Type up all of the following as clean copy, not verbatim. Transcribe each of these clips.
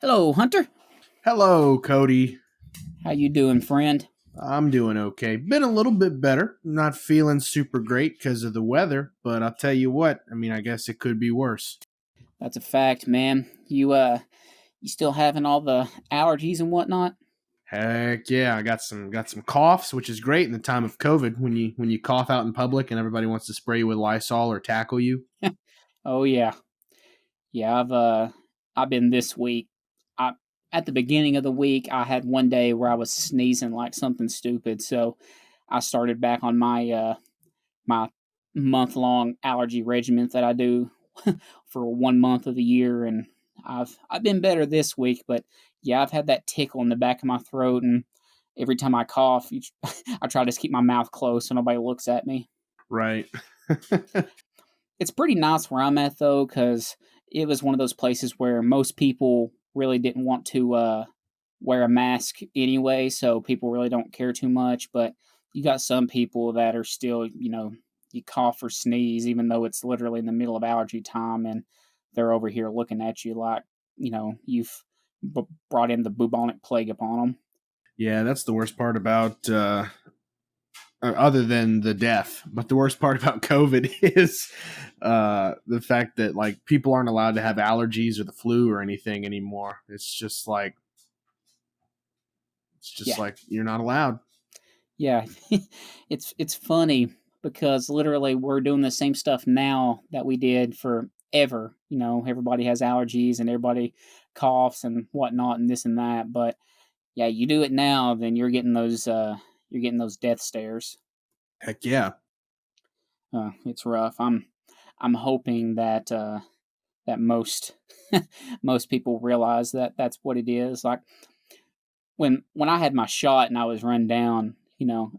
Hello, Hunter. Hello, Cody. How you doing, friend? I'm doing okay. Been a little bit better. Not feeling super great because of the weather, but I'll tell you what. I guess it could be worse. That's a fact, man. You still having all the allergies and whatnot? Heck yeah, I got some coughs, which is great in the time of COVID when you cough out in public and everybody wants to spray you with Lysol or tackle you. Oh yeah, yeah. I've been this week. I At the beginning of the week, I had one day where I was sneezing like something stupid, so I started back on my month long allergy regimen that I do for 1 month of the year, and I've been better this week. But yeah, I've had that tickle in the back of my throat, and every time I cough, I try to just keep my mouth closed so nobody looks at me. Right. It's pretty nice where I'm at though, because it was one of those places where most people really didn't want to wear a mask anyway, so people really don't care too much. But you got some people that are still, you cough or sneeze, even though it's literally in the middle of allergy time, and they're over here looking at you like, you've brought in the bubonic plague upon them. Yeah, that's the worst part about other than the death. But the worst part about COVID is the fact that like people aren't allowed to have allergies or the flu or anything anymore. It's just Yeah, like you're not allowed. yeah. It's funny because literally we're doing the same stuff now that we did forever. Everybody has allergies and everybody coughs and whatnot and this and that. But yeah, you do it now, then you're getting those death stares. Heck yeah. It's rough. I'm hoping that most most people realize that that's what it is. Like when I had my shot and I was run down,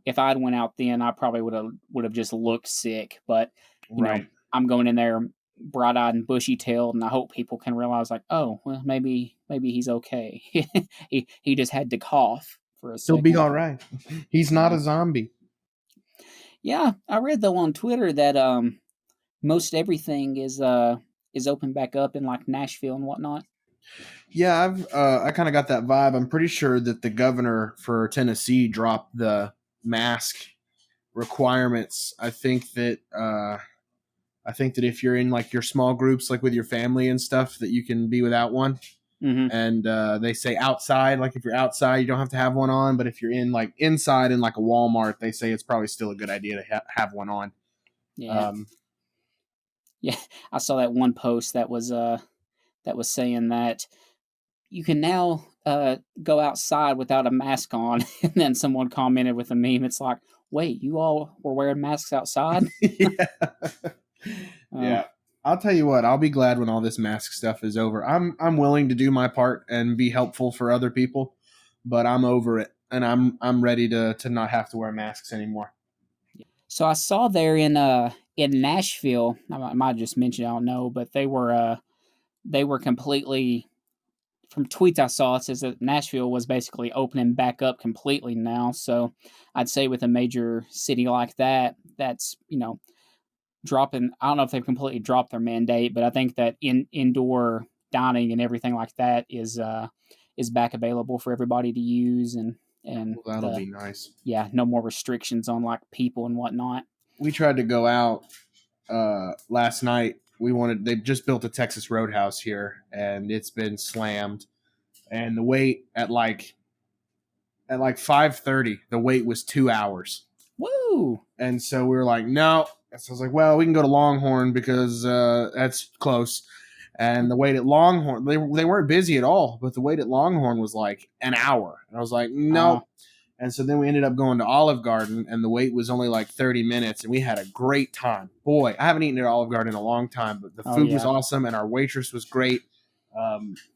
if I'd went out then, I probably would have just looked sick. But Right. I'm going in there bright eyed and bushy tailed, and I hope people can realize like, oh, well, maybe he's okay. He just had to cough for a He'll be second. all right. He's not Yeah, a zombie. yeah. I read though on Twitter that most everything is open back up in like Nashville and whatnot. Yeah, I kind of got that vibe. I'm pretty sure that the governor for Tennessee dropped the mask requirements. I think that if you're in like your small groups, like with your family and stuff, that you can be without one. Hmm. And they say outside, like if you're outside, you don't have to have one on. But if you're in like inside in like a Walmart, they say it's probably still a good idea to have one on. Yeah, Um, yeah. I saw that one post that was saying that you can now go outside without a mask on, and then someone commented with a meme. It's like, wait, you all were wearing masks outside? yeah. Uh, Yeah. I'll tell you what, I'll be glad when all this mask stuff is over. I'm willing to do my part and be helpful for other people, but I'm over it and I'm ready to not have to wear masks anymore. so I saw there in Nashville. I might have just mentioned, I don't know, but they were completely, from tweets I saw, it says that Nashville was basically opening back up completely now. So I'd say with a major city like that, that's dropping. I don't know if they've completely dropped their mandate, but I think that indoor dining and everything like that is back available for everybody to use, and Well, that'll be nice. yeah, no more restrictions on like people and whatnot. We tried to go out last night. They just built a Texas Roadhouse here and it's been slammed. And the wait at like 5:30, the wait was 2 hours. Woo! And so we were like, no. So I was like, well, we can go to Longhorn because that's close. And the wait at Longhorn, they weren't busy at all, but the wait at Longhorn was like an hour. And I was like, Uh, nope. And so then we ended up going to Olive Garden, and the wait was only like 30 minutes, and we had a great time. Boy, I haven't eaten at Olive Garden in a long time, but the oh food was yeah, awesome, and our waitress was great.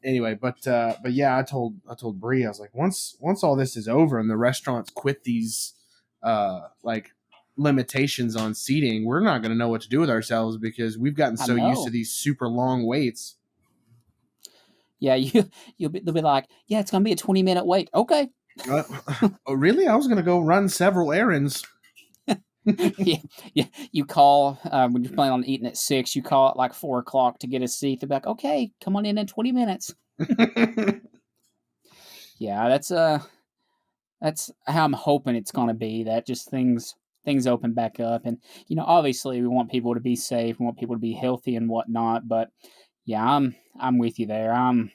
Anyway, but yeah, I told Bree, I was like, once all this is over and the restaurants quit these like limitations on seating, we're not going to know what to do with ourselves because we've gotten I so used to know. these super long waits. Yeah, they'll be like, yeah, it's gonna be a 20-minute wait. Okay. Uh, oh, really? I was going to go run several errands. Yeah, yeah. You call when you're planning on eating at 6. You call at like 4 o'clock to get a seat. They're like, okay, come on in 20 minutes. Yeah, that's how I'm hoping it's going to be. That just things open back up, and obviously we want people to be safe, we want people to be healthy and whatnot. But yeah, I'm with you there. I'm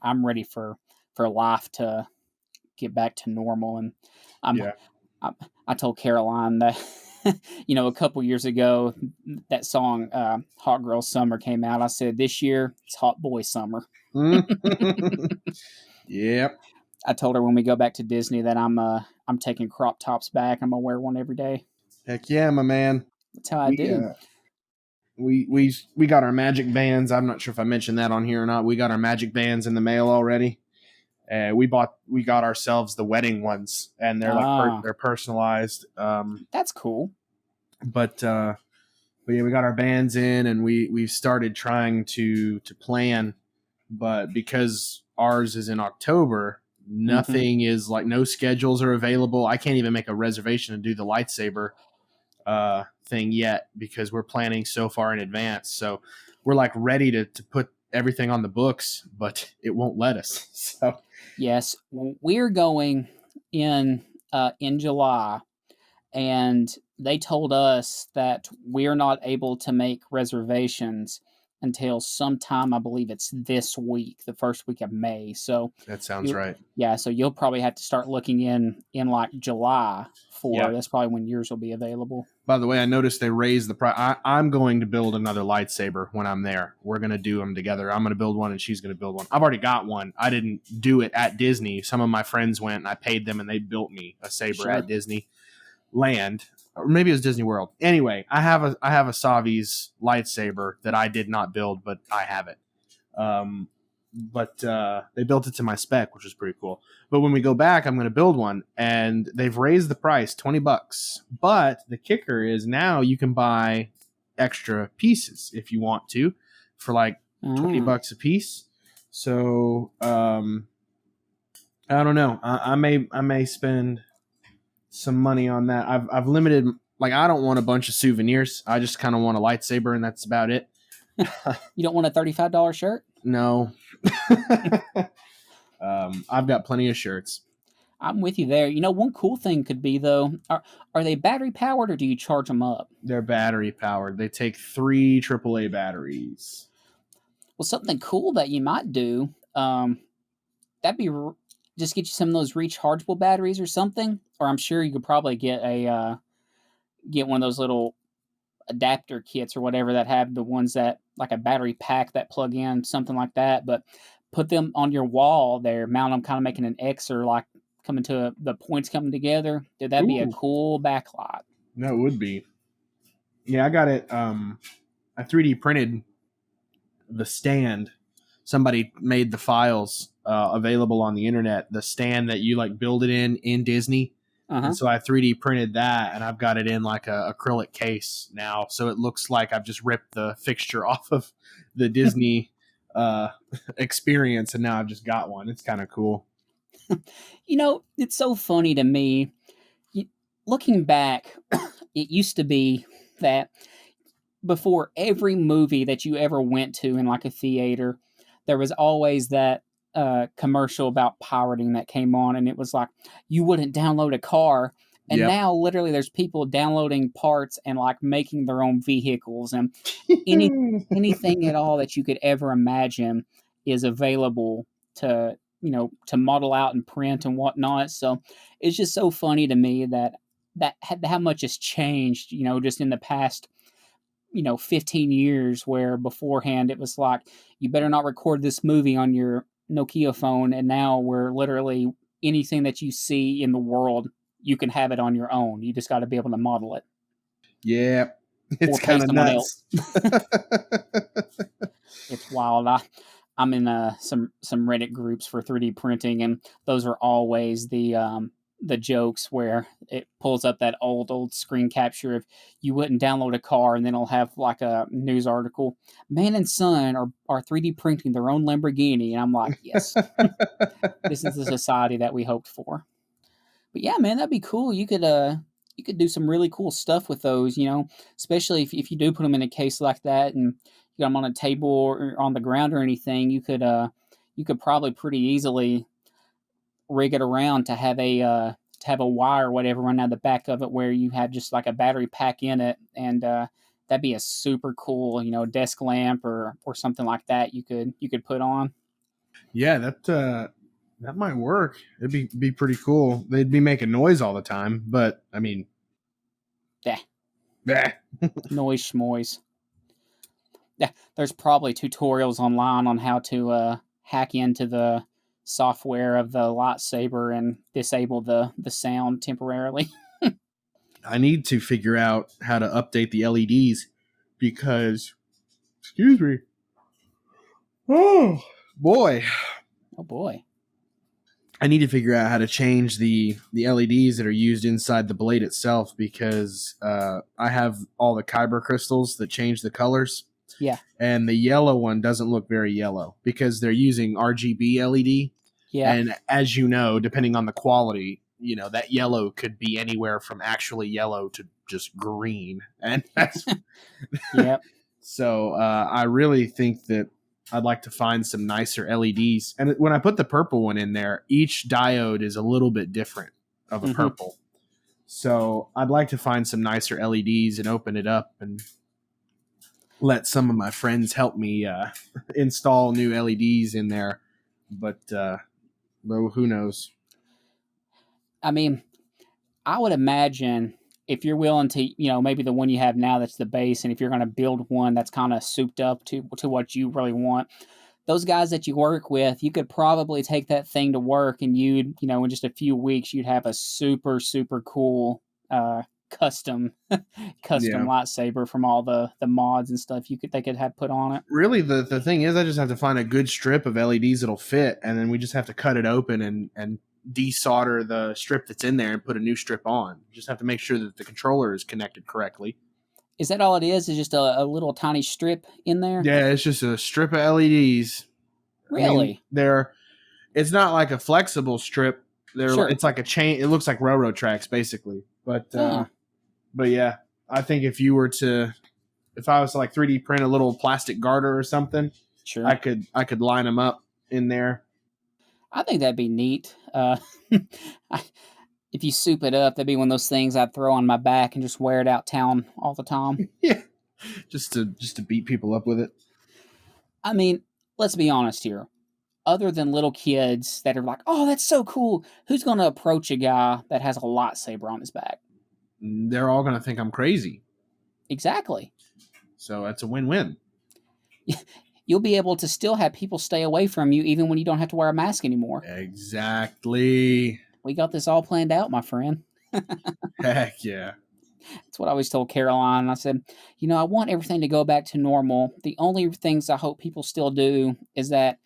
ready for life to get back to normal, and I'm Yeah. I, I told Caroline that a couple years ago that song "Hot Girl Summer" came out. I said this year it's Hot Boy Summer. Yep. I told her when we go back to Disney that I'm taking crop tops back. I'm gonna wear one every day. Heck yeah, my man. That's how I We do. we got our magic bands. I'm not sure if I mentioned that on here or not. We got our magic bands in the mail already. We got ourselves the wedding ones, and they're Ah, they're personalized. that's cool. But yeah, we got our bands in, and we've started trying to plan, but because ours is in October, Hmm. nothing is like no schedules are available. I can't even make a reservation to do the lightsaber thing yet because we're planning so far in advance. So we're like ready to put everything on the books, but it won't let us. So Yes, we're going in July, and they told us that we're not able to make reservations until sometime. I believe it's this week, the first week of May. So that sounds you, right. yeah, so you'll probably have to start looking in like July for. Yeah. That's probably when yours will be available. By the way, I noticed they raised the price. I'm going to build another lightsaber when I'm there. We're going to do them together. I'm going to build one and she's going to build one. I've already got one. I didn't do it at Disney. Some of my friends went and I paid them and they built me a saber at Sure. Disney Land. Or maybe it was Disney World. Anyway, I have a Savi's lightsaber that I did not build, but I have it. Um, but they built it to my spec, which is pretty cool. But when we go back, I'm going to build one, and they've raised the price $20. But the kicker is now you can buy extra pieces if you want to, for like twenty Ah. bucks a piece. So I don't know. I may spend some money on that. I've limited. Like I don't want a bunch of souvenirs. I just kind of want a lightsaber, and that's about it. You don't want a $35 shirt? No. I've got plenty of shirts. I'm with you there. One cool thing could be though, are they battery powered or do you charge them up? They're battery powered. They take 3 AAA batteries. Well, something cool that you might do, that'd be just get you some of those rechargeable batteries or something. Or I'm sure you could probably get one of those little adapter kits or whatever that have the ones that like a battery pack that plug in, something like that. But put them on your wall there, mount them, kind of making an X or like coming to the points coming together. Dude, that'd be a Ooh, cool backlight. that would be. Yeah, I got it. I 3D printed the stand. Somebody made the files available on the internet. The stand that you like build it in Disney, Uh and huh. so I 3D printed that, and I've got it in like a acrylic case now, so it looks like I've just ripped the fixture off of the Disney uh, experience, and now I've just got one. It's kind of cool. It's so funny to me. y- Looking back, it used to be that before every movie that you ever went to in like a theater, there was always that commercial about pirating that came on, and it was like you wouldn't download a car. And Yep. now, literally, there's people downloading parts and like making their own vehicles, and any anything at all that you could ever imagine is available to model out and print and whatnot. So it's just so funny to me that how much has changed, just in the past 15 years, where beforehand it was like you better not record this movie on your Nokia phone, and now we're literally anything that you see in the world, you can have it on your own. You just got to be able to model it Yeah, or it's pay kind of someone else. nuts. It's wild. I'm in some Reddit groups for 3D printing, and those are always the jokes where it pulls up that old screen capture of you wouldn't download a car, and then it'll have like a news article. Man and son are 3D printing their own Lamborghini, and I'm like, yes, this is the society that we hoped for. But yeah, man, that'd be cool. You could do some really cool stuff with those, especially if you do put them in a case like that and you got them on a table or on the ground or anything. You could you could probably pretty easily rig it around to have a wire or whatever run out the back of it where you have just like a battery pack in it, and that'd be a super cool, desk lamp or something like that you could put on. Yeah, that might work. It'd be pretty cool. They'd be making noise all the time, but I mean, Yeah, bleh. noise schmoise. Yeah, there's probably tutorials online on how to hack into the software of the lightsaber and disable the sound temporarily. I need to figure out how to update the LEDs because, excuse me, oh boy, Oh boy. I need to figure out how to change the LEDs that are used inside the blade itself because I have all the kyber crystals that change the colors, Yeah. and the yellow one doesn't look very yellow because they're using RGB LED. Yeah. And as you know, depending on the quality, that yellow could be anywhere from actually yellow to just green, and that's Yep. so. I really think that I'd like to find some nicer LEDs. And when I put the purple one in there, each diode is a little bit different of a Mm-hmm. purple. So I'd like to find some nicer LEDs and open it up and let some of my friends help me install new LEDs in there. But well, who knows? I mean, I would imagine if you're willing to, maybe the one you have now that's the base, and if you're going to build one that's kind of souped up to what you really want, those guys that you work with, you could probably take that thing to work, and in just a few weeks, you'd have a super super cool custom Yeah. lightsaber from all the mods and stuff they could have put on it. Really, the thing is, I just have to find a good strip of LEDs that'll fit, and then we just have to cut it open and desolder the strip that's in there and put a new strip on. You just have to make sure that the controller is connected correctly. Is that all it is? Is just a little tiny strip in there? Yeah, it's just a strip of LEDs. I mean, Really? it's not like a flexible strip. Sure. It's like a chain. It looks like railroad tracks, basically. Huh. But yeah, I think if I was to like 3D print a little plastic garter or something, Sure. I could line them up in there. I think that'd be neat. If you soup it up, that'd be one of those things I'd throw on my back and just wear it out town all the time. Yeah, just to beat people up with it. I mean, let's be honest here. Other than little kids that are like, "Oh, that's so cool," who's going to approach a guy that has a lightsaber on his back? They're all gonna think I'm crazy. Exactly. So that's a win-win. You'll be able to still have people stay away from you even when you don't have to wear a mask anymore. Exactly. We got this all planned out, my friend. Heck yeah. That's what I always told Caroline. I said, I want everything to go back to normal. The only things I hope people still do is that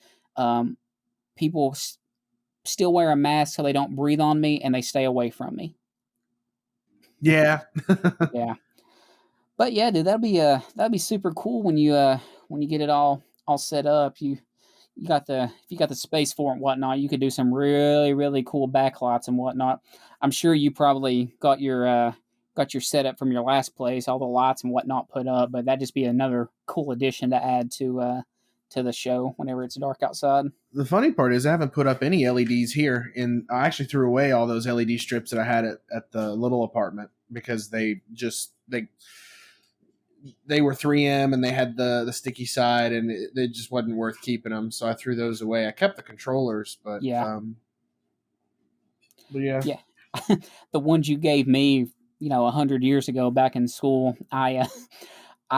people still wear a mask so they don't breathe on me and they stay away from me. Yeah. Yeah. But yeah, dude, that'd be super cool when you get it all set up. If you got the space for it and whatnot, you could do some really really cool backlights and whatnot. I'm sure you probably got your setup from your last place, all the lights and whatnot put up. But that'd just be another cool addition to add to the show whenever it's dark outside. The funny part is I haven't put up any LEDs here, and I actually threw away all those LED strips that I had at the little apartment because they were 3M and they had the sticky side, and it just wasn't worth keeping them. So I threw those away. I kept the controllers, but Yeah. But yeah. Yeah. The ones you gave me, 100 years ago back in school, I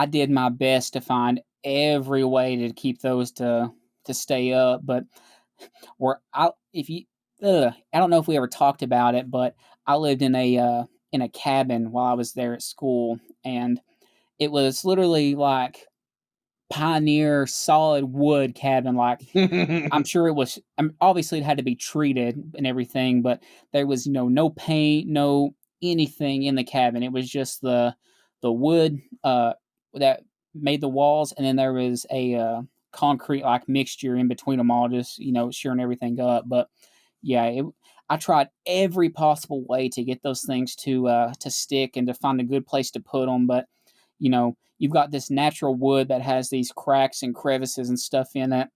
did my best to find every way to keep those to stay up. But I don't know if we ever talked about it, but I lived in a cabin while I was there at school, and it was literally like pioneer solid wood cabin. Like I'm sure it was. Obviously, it had to be treated and everything, but there was no paint, no anything in the cabin. It was just the wood that made the walls, and then there was a concrete like mixture in between them all, just shoring everything up. But yeah, I tried every possible way to get those things to stick and to find a good place to put them, but you've got this natural wood that has these cracks and crevices and stuff in it,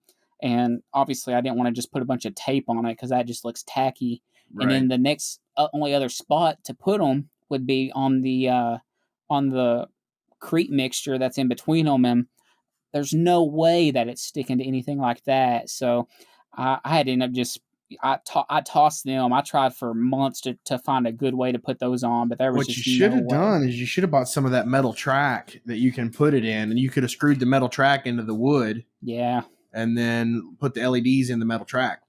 and obviously I didn't want to just put a bunch of tape on it because that just looks tacky. And Right. then the next only other spot to put them would be on the Crete mixture that's in between them, and there's no way that it's sticking to anything like that. So I had to end up just I tossed them. I tried for months to find a good way to put those on, but there was What you just should no have way. done is you should have bought some of that metal track that you can put it in, and you could have screwed the metal track into the wood Yeah, and then put the LEDs in the metal track.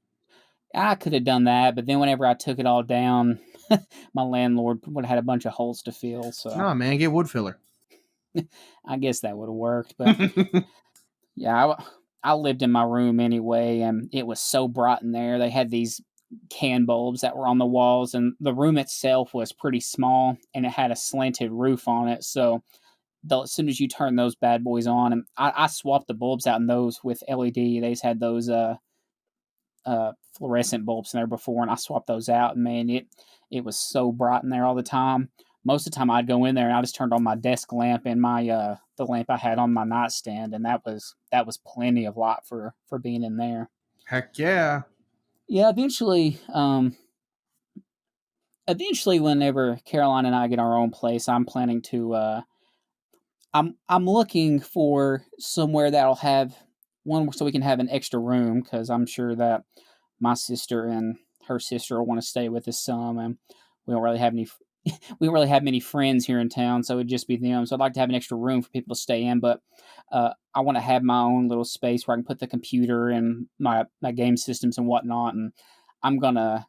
I could have done that, but then whenever I took it all down, my landlord would have had a bunch of holes to fill. So Nah, man, get wood filler. I guess that would have worked. But yeah, I lived in my room anyway, and it was so bright in there. They had these can bulbs that were on the walls, and the room itself was pretty small, and it had a slanted roof on it. So as soon as you turn those bad boys on, and I swapped the bulbs out in those with LED. They just had those fluorescent bulbs in there before, and I swapped those out. And man, it was so bright in there all the time. Most of the time, I'd go in there and I just turned on my desk lamp and my the lamp I had on my nightstand, and that was plenty of light for being in there. Heck yeah. Yeah, eventually, whenever Caroline and I get our own place, I'm planning to. I'm looking for somewhere that'll have one so we can have an extra room because I'm sure that my sister and her sister will want to stay with us some, and we don't really have any we don't really have many friends here in town, so it'd just be them. So I'd like to have an extra room for people to stay in, but I want to have my own little space where I can put the computer and my game systems and whatnot. And I'm gonna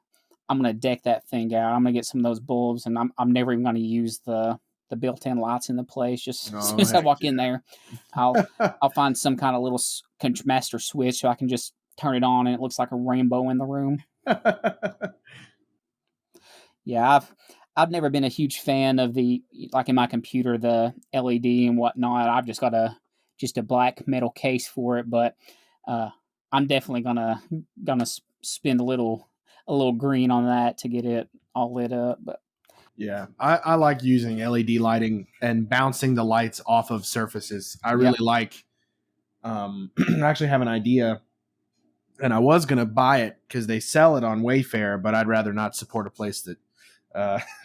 I'm gonna deck that thing out. I'm gonna get some of those bulbs, and I'm never even gonna use the built-in lights in the place. Just as soon Oh, as I heck walk in there, I'll yeah. I'll find some kind of little master switch so I can just turn it on and it looks like a rainbow in the room. Yeah, I've never been a huge fan of the like in my computer the LED and whatnot. I've just got a black metal case for it, but uh, I'm definitely gonna spend a little green on that to get it all lit up. But Yeah, I like using LED lighting and bouncing the lights off of surfaces. I really yep, like. I actually have an idea, and I was gonna buy it because they sell it on Wayfair, but I'd rather not support a place that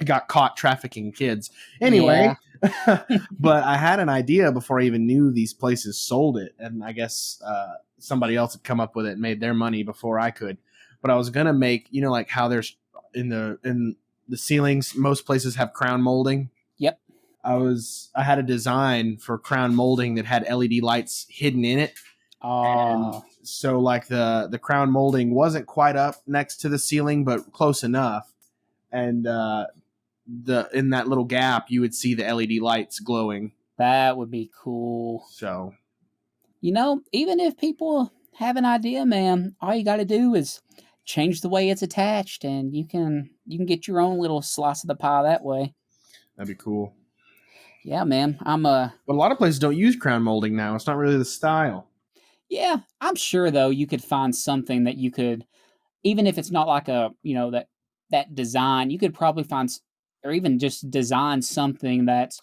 got caught trafficking kids. yeah, Anyway, but I had an idea before I even knew these places sold it, and I guess somebody else had come up with it and made their money before I could. But I was gonna make, like how there's in the ceilings, most places have crown molding. yep. I had a design for crown molding that had LED lights hidden in it, and Oh, so like the crown molding wasn't quite up next to the ceiling, but close enough. And the in that little gap, you would see the LED lights glowing. that would be cool. So Even if people have an idea, man, all you got to do is change the way it's attached, and you can get your own little slice of the pie that way. that'd be cool. Yeah, man. But a lot of places don't use crown molding now. It's not really the style. Yeah, I'm sure though you could find something that you could, even if it's not like that design, you could probably or even just design something that's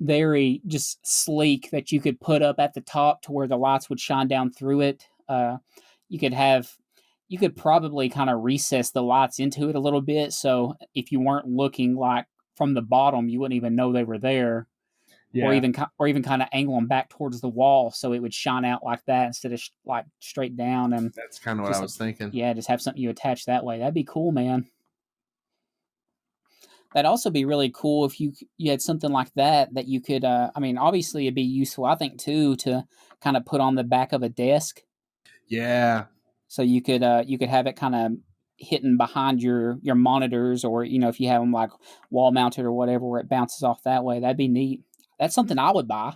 very just sleek that you could put up at the top to where the lights would shine down through it. You could have, you could probably kind of recess the lights into it a little bit, so if you weren't looking like from the bottom, you wouldn't even know they were there, Yeah, or even kind of angle them back towards the wall so it would shine out like that instead of like straight down, and that's kind of what I just was thinking. yeah, just have something you attach that way. That'd be cool, man. That'd also be really cool if you had something like that you could. I mean, obviously it'd be useful, I think, too, to kind of put on the back of a desk, Yeah, so you could have it kind of hidden behind your monitors, or if you have them like wall mounted or whatever, where it bounces off that way. That'd be neat. That's something I would buy.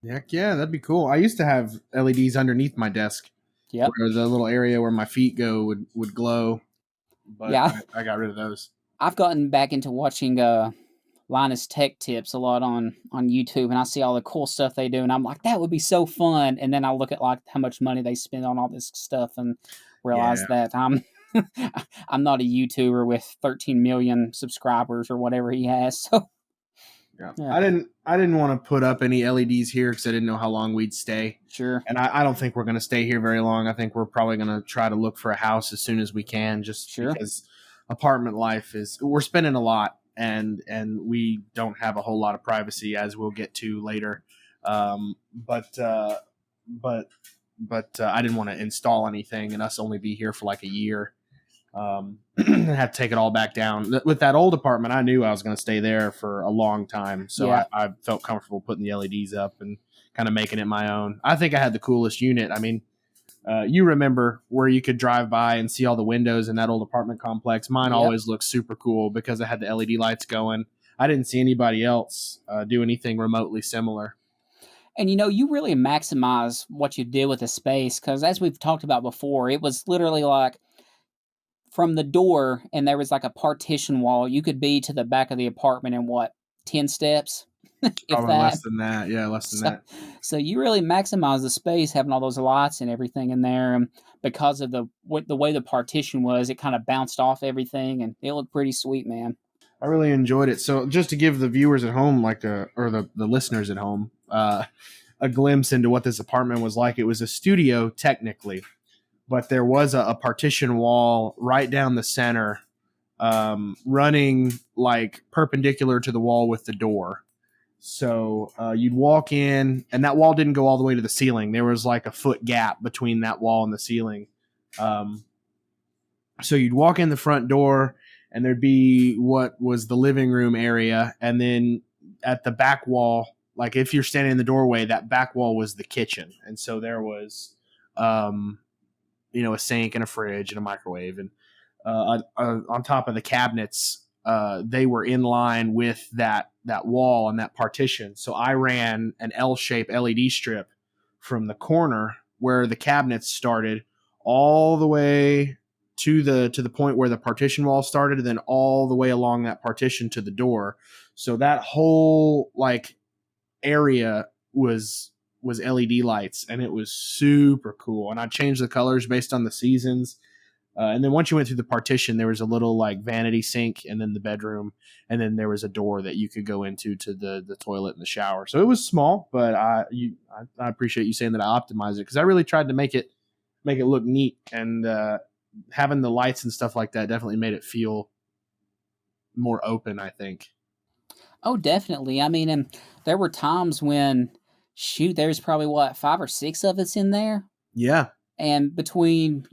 heck yeah, that'd be cool. I used to have LEDs underneath my desk Yep. where the little area where my feet go would glow, but Yeah, I got rid of those. I've gotten back into watching Linus Tech Tips a lot on YouTube, and I see all the cool stuff they do, and I'm like, that would be so fun. And then I look at like how much money they spend on all this stuff, and realize Yeah, that I'm I'm not a YouTuber with 13 million subscribers or whatever he has. So Yeah. Yeah, I didn't want to put up any LEDs here because I didn't know how long we'd stay. sure, And I don't think we're going to stay here very long. I think we're probably going to try to look for a house as soon as we can, just sure. because apartment life is, we're spending a lot, and we don't have a whole lot of privacy, as we'll get to later. Um, but but I didn't want to install anything and us only be here for like a year. And have to take it all back down. With that old apartment, I knew I was going to stay there for a long time, so Yeah. I felt comfortable putting the LEDs up and kind of making it my own. I think I had the coolest unit. I mean, you remember where you could drive by and see all the windows in that old apartment complex. Mine Yep. always looked super cool because I had the LED lights going. I didn't see anybody else do anything remotely similar. And you really maximize what you did with the space because, as we've talked about before, it was literally like from the door, and there was like a partition wall. You could be to the back of the apartment in what, 10 steps, if Probably that. less than that. Yeah, less than So, that. so you really maximize the space having all those lights and everything in there. And because of the way the partition was, it kind of bounced off everything, and it looked pretty sweet, man. I really enjoyed it. So just to give the viewers at home, or the listeners at home, a glimpse into what this apartment was like. It was a studio technically, but there was a partition wall right down the center, running like perpendicular to the wall with the door. So you'd walk in, and that wall didn't go all the way to the ceiling. There was like a foot gap between that wall and the ceiling. Um, so you'd walk in the front door, and there'd be what was the living room area, and then at the back wall, like if you're standing in the doorway, that back wall was the kitchen, and so there was, a sink and a fridge and a microwave, and on top of the cabinets, they were in line with that wall and that partition. So I ran an L-shaped LED strip from the corner where the cabinets started all the way to the point where the partition wall started, and then all the way along that partition to the door. So that whole like area was LED lights, and it was super cool. And I changed the colors based on the seasons. And then once you went through the partition, there was a little like vanity sink, and then the bedroom, and then there was a door that you could go into to the toilet and the shower. So it was small, but I appreciate you saying that I optimized it, because I really tried to make it look neat, and having the lights and stuff like that definitely made it feel more open, I think. Oh, definitely. I mean, and there were times when, shoot, there's probably what, 5 or 6 of us in there. Yeah. And between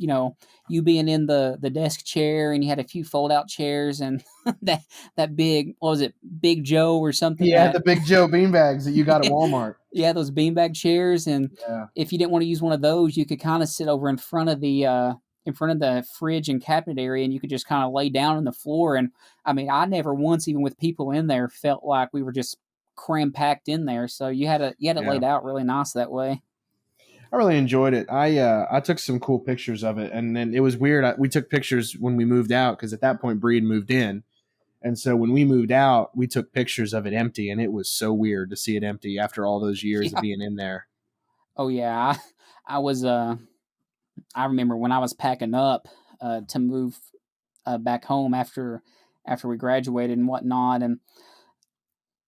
you being in the desk chair, and you had a few fold out chairs, and that big, what was it, Big Joe or something? Yeah, the Big Joe beanbags that you got at Walmart. Yeah, those beanbag chairs, and Yeah. if you didn't want to use one of those, you could kind of sit over in front of the fridge and cabinet area, and you could just kind of lay down on the floor. And I mean, I never once, even with people in there, felt like we were just cram packed in there. So you had it laid out really nice that way. I really enjoyed it. I took some cool pictures of it, and then it was weird. We took pictures when we moved out, because at that point Bree had moved in, and so when we moved out, we took pictures of it empty, and it was so weird to see it empty after all those years of being in there. Oh yeah, I was. I remember when I was packing up to move back home after we graduated and whatnot, and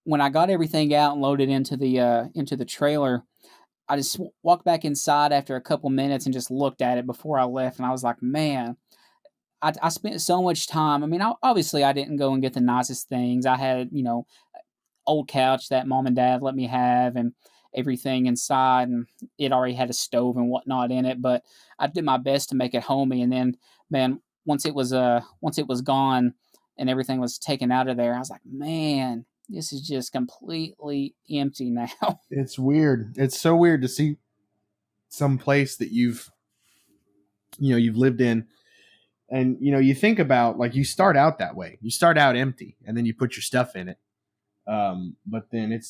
when I got everything out and loaded into the trailer, I just walked back inside after a couple minutes and just looked at it before I left, and I was like, man, I spent so much time. I mean, obviously I didn't go and get the nicest things. I had, old couch that mom and dad let me have, and everything inside, and it already had a stove and whatnot in it, but I did my best to make it homey. And then, man, once it was gone and everything was taken out of there, I was like, man, this is just completely empty now. It's weird. It's so weird to see some place that you've lived in, and you think about, like, you start out that way. You start out empty, and then you put your stuff in it. But then it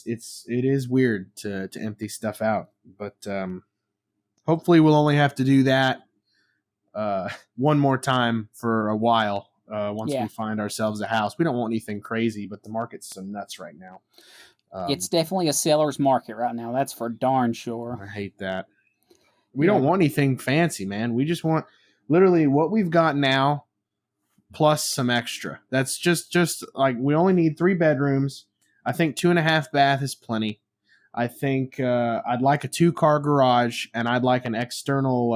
is weird to empty stuff out. But hopefully we'll only have to do that one more time for a while. Once we find ourselves a house, we don't want anything crazy, but the market's so nuts right now. It's definitely a seller's market right now. That's for darn sure. I hate that. We don't want anything fancy, man. We just want literally what we've got now, plus some extra. That's just like, we only need 3 bedrooms. I think 2.5 bath is plenty. I think I'd like a 2 car garage, and I'd like an external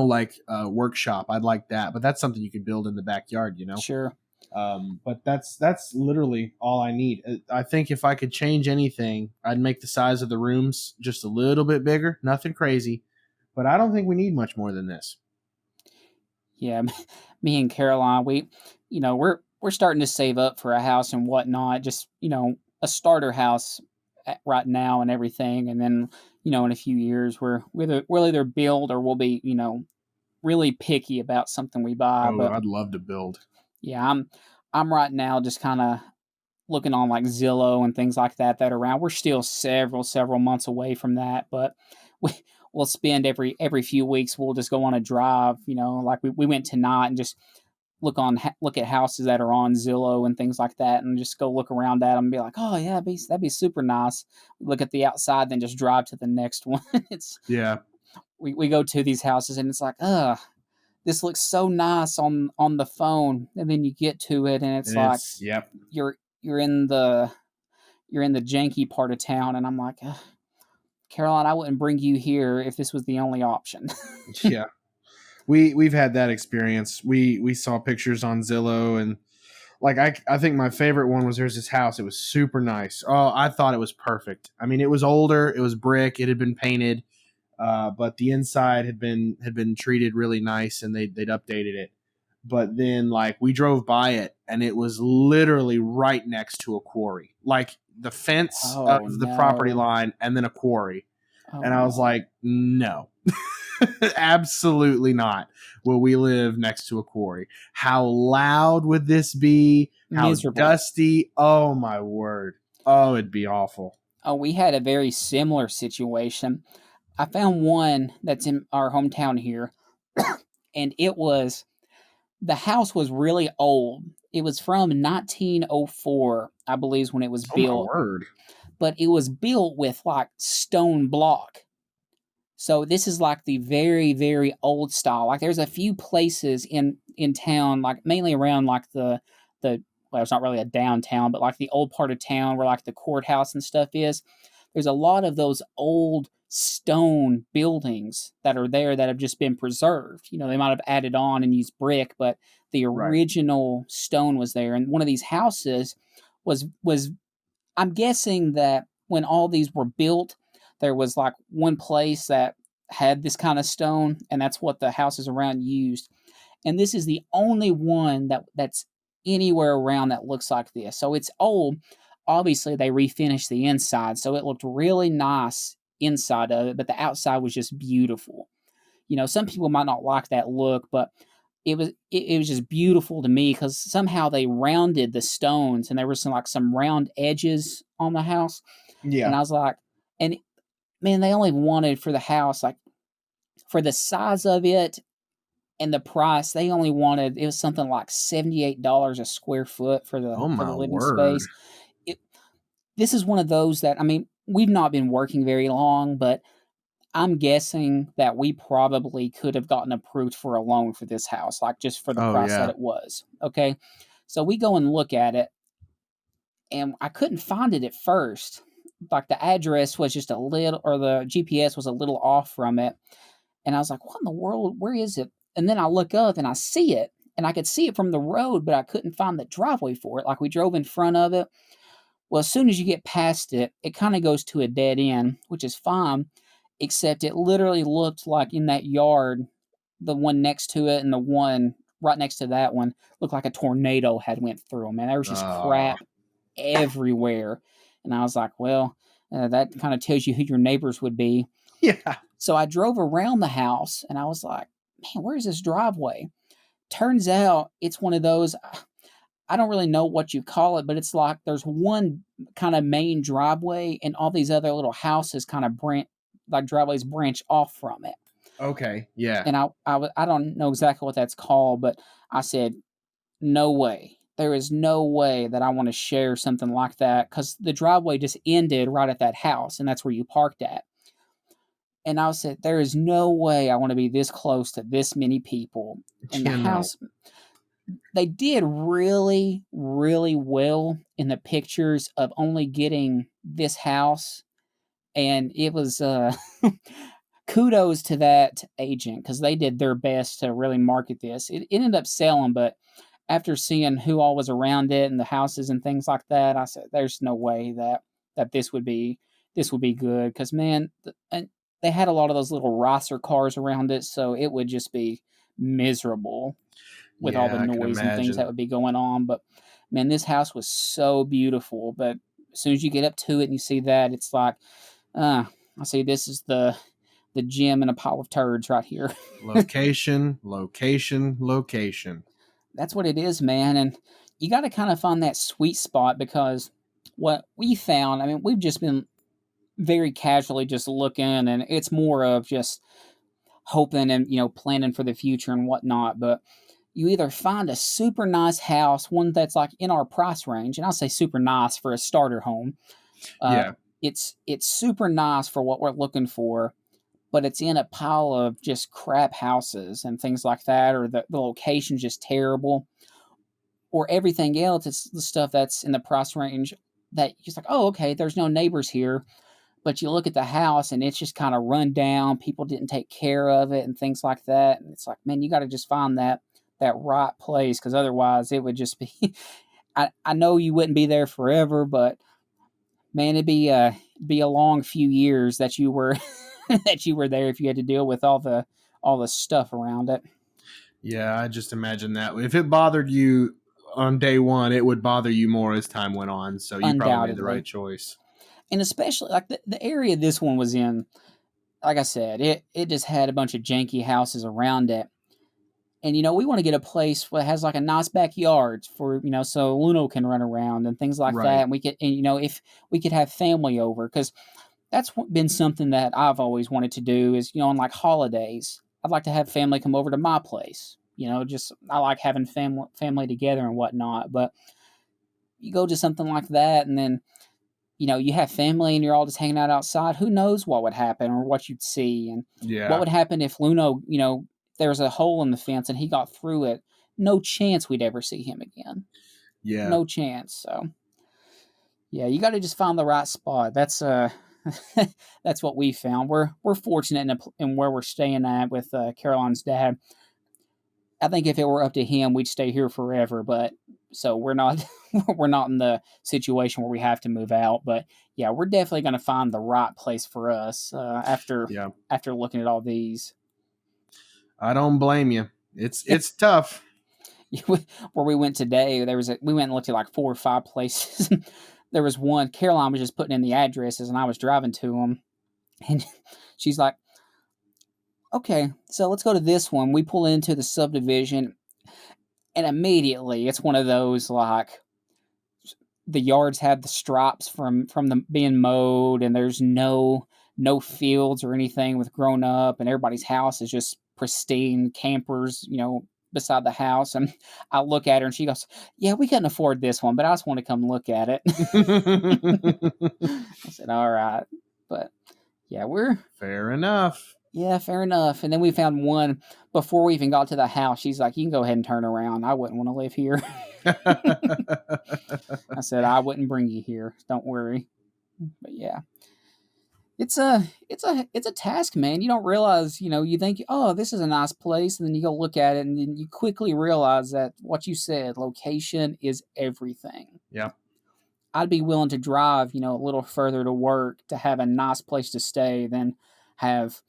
like workshop. I'd like that, but that's something you could build in the backyard, you know. Sure. But that's literally all I need. I think if I could change anything, I'd make the size of the rooms just a little bit bigger. Nothing crazy, but I don't think we need much more than this. Yeah, me and Caroline, we're starting to save up for a house and whatnot. Just a starter house right now and everything, and then in a few years we'll either build or we'll be really picky about something we buy. Oh, But I'd love to build. yeah, I'm right now just kind of looking on like Zillow and things like that are around. We're still several months away from that, but we we'll spend every few weeks. We'll just go on a drive. Like we went tonight and just look at houses that are on Zillow and things like that, and just go look around at them and be like, oh yeah, that'd be super nice. Look at the outside, then just drive to the next one. It's Yeah, we go to these houses and it's like, this looks so nice on the phone, and then you get to it and it's and like it's yep. you're you're in the you're in the janky part of town, and I'm like, ugh, Caroline, I wouldn't bring you here if this was the only option. Yeah, we've had that experience. We saw pictures on Zillow, and like I think my favorite one was there's this house. It was super nice. Oh, I thought it was perfect. I mean, it was older. It was brick. It had been painted, but the inside had been treated really nice, and they'd updated it. But then like we drove by it, and it was literally right next to a quarry, like the fence of Oh the property no. line, and then a quarry. Oh And I was no. like, no. Absolutely not will we live next to a quarry. How loud would this be? How Miserable. dusty? Oh my word. Oh, it'd be awful. Oh, we had a very similar situation. I found one that's in our hometown here, and the house was really old. It was from 1904, I believe, is when it was Oh my built, word. but it was built with like stone block. So this is like the very, very old style. Like there's a few places in town, like mainly around like the well, it's not really a downtown, but like the old part of town where like the courthouse and stuff is. There's a lot of those old stone buildings that are there that have just been preserved. They might have added on and used brick, but the Right. original stone was there. And one of these houses was I'm guessing that when all these were built, there was like one place that had this kind of stone, and that's what the houses around used. And this is the only one that's anywhere around that looks like this. So it's old. Obviously, they refinished the inside, so it looked really nice inside of it, but the outside was just beautiful. Some people might not like that look, but it was just beautiful to me because somehow they rounded the stones and there was some round edges on the house, and Yeah. I was like, and man, they only wanted for the house, like for the size of it and the price, they only wanted it was something like $78 a square foot for the Oh for the my living word. space. It, this is one of those that, I mean, we've not been working very long, but I'm guessing that we probably could have gotten approved for a loan for this house, like just for the Oh price that yeah. it was. Okay. So we go and look at it, and I couldn't find it at first. Like the address was just a little, or the GPS was a little off from it. And I was like, what in the world? Where is it? And then I look up and I see it, and I could see it from the road, but I couldn't find the driveway for it. Like we drove in front of it. Well, as soon as you get past it, it kind of goes to a dead end, which is fine, except it literally looked like in that yard, the one next to it and the one right next to that one looked like a tornado had went through them, and there was just Uh, crap everywhere. And I was like, well, that kind of tells you who your neighbors would be. yeah. So I drove around the house and I was like, man, where's this driveway? Turns out it's one of those, I don't really know what you call it, but it's like there's one kind of main driveway and all these other little houses kind of like driveways branch off from it. Okay. Yeah. And I don't know exactly what that's called, but I said, no way. There is no way that I want to share something like that because the driveway just ended right at that house, and that's where you parked at. And I said, there is no way I want to be this close to this many people. And the You know. house, they did really, really well in the pictures of only getting this house, and it was kudos to that agent because they did their best to really market this. It ended up selling, but after seeing who all was around it and the houses and things like that, I said, "There's no way that this would be good." Because man, and they had a lot of those little Rosser cars around it, so it would just be miserable with all the Yeah, I can noise and things that imagine. would be going on. But man, this house was so beautiful. But as soon as you get up to it and you see that, it's like, I see this is the gem in a pile of turds right here. Location, location, location. That's what it is, man. And you got to kind of find that sweet spot because what we found, I mean, we've just been very casually just looking, and it's more of just hoping and, planning for the future and whatnot. But you either find a super nice house, one that's like in our price range, and I'll say super nice for a starter home. Uh, Yeah, it's super nice for what we're looking for, but it's in a pile of just crap houses and things like that, or the location's just terrible, or everything else. It's the stuff that's in the price range that you're just like, oh, okay, there's no neighbors here. But you look at the house and it's just kind of run down. People didn't take care of it and things like that. And it's like, man, you got to just find that right place because otherwise it would just be. I know you wouldn't be there forever, but man, be a long few years that you were that you were there if you had to deal with all the stuff around it. yeah, I just imagine that. If it bothered you on day one, it would bother you more as time went on. So you probably made the right Undoubtedly. choice. And especially like the area this one was in, like I said, it just had a bunch of janky houses around it. And we want to get a place that has like a nice backyard for so Luno can run around and things like that. Right. And we could, and if we could have family over, because that's been something that I've always wanted to do is on like holidays, I'd like to have family come over to my place. Just I like having family together and whatnot. But you go to something like that, and then you have family and you're all just hanging out outside. Who knows what would happen or what you'd see, and what Yeah. would happen if Luno, there's a hole in the fence and he got through it. No chance we'd ever see him again. Yeah. No chance. So yeah, you got to just find the right spot. That's that's what we found. We're fortunate in where we're staying at with Caroline's dad. I think if it were up to him, we'd stay here forever. But so we're not we're not in the situation where we have to move out. But yeah, we're definitely going to find the right place for us Yeah. after looking at all these. I don't blame you. It's tough. Where we went today, we went and looked at like 4 or 5 places. There was one. Caroline was just putting in the addresses, and I was driving to them, and she's like, "Okay, so let's go to this one." We pull into the subdivision, and immediately it's one of those like the yards have the stripes from them being mowed, and there's no fields or anything with grown up, and everybody's house is just pristine campers, beside the house. And I look at her and she goes, "Yeah, we couldn't afford this one, but I just want to come look at it." I said, "All right," but yeah, Fair enough. yeah, fair enough. And then we found one before we even got to the house. She's like, "You can go ahead and turn around. I wouldn't want to live here." I said, "I wouldn't bring you here. Don't worry." But yeah, it's a task, man. You don't realize, you think, "Oh, this is a nice place," and then you go look at it, and then you quickly realize that what you said, location is everything. Yeah. I'd be willing to drive, a little further to work to have a nice place to stay than have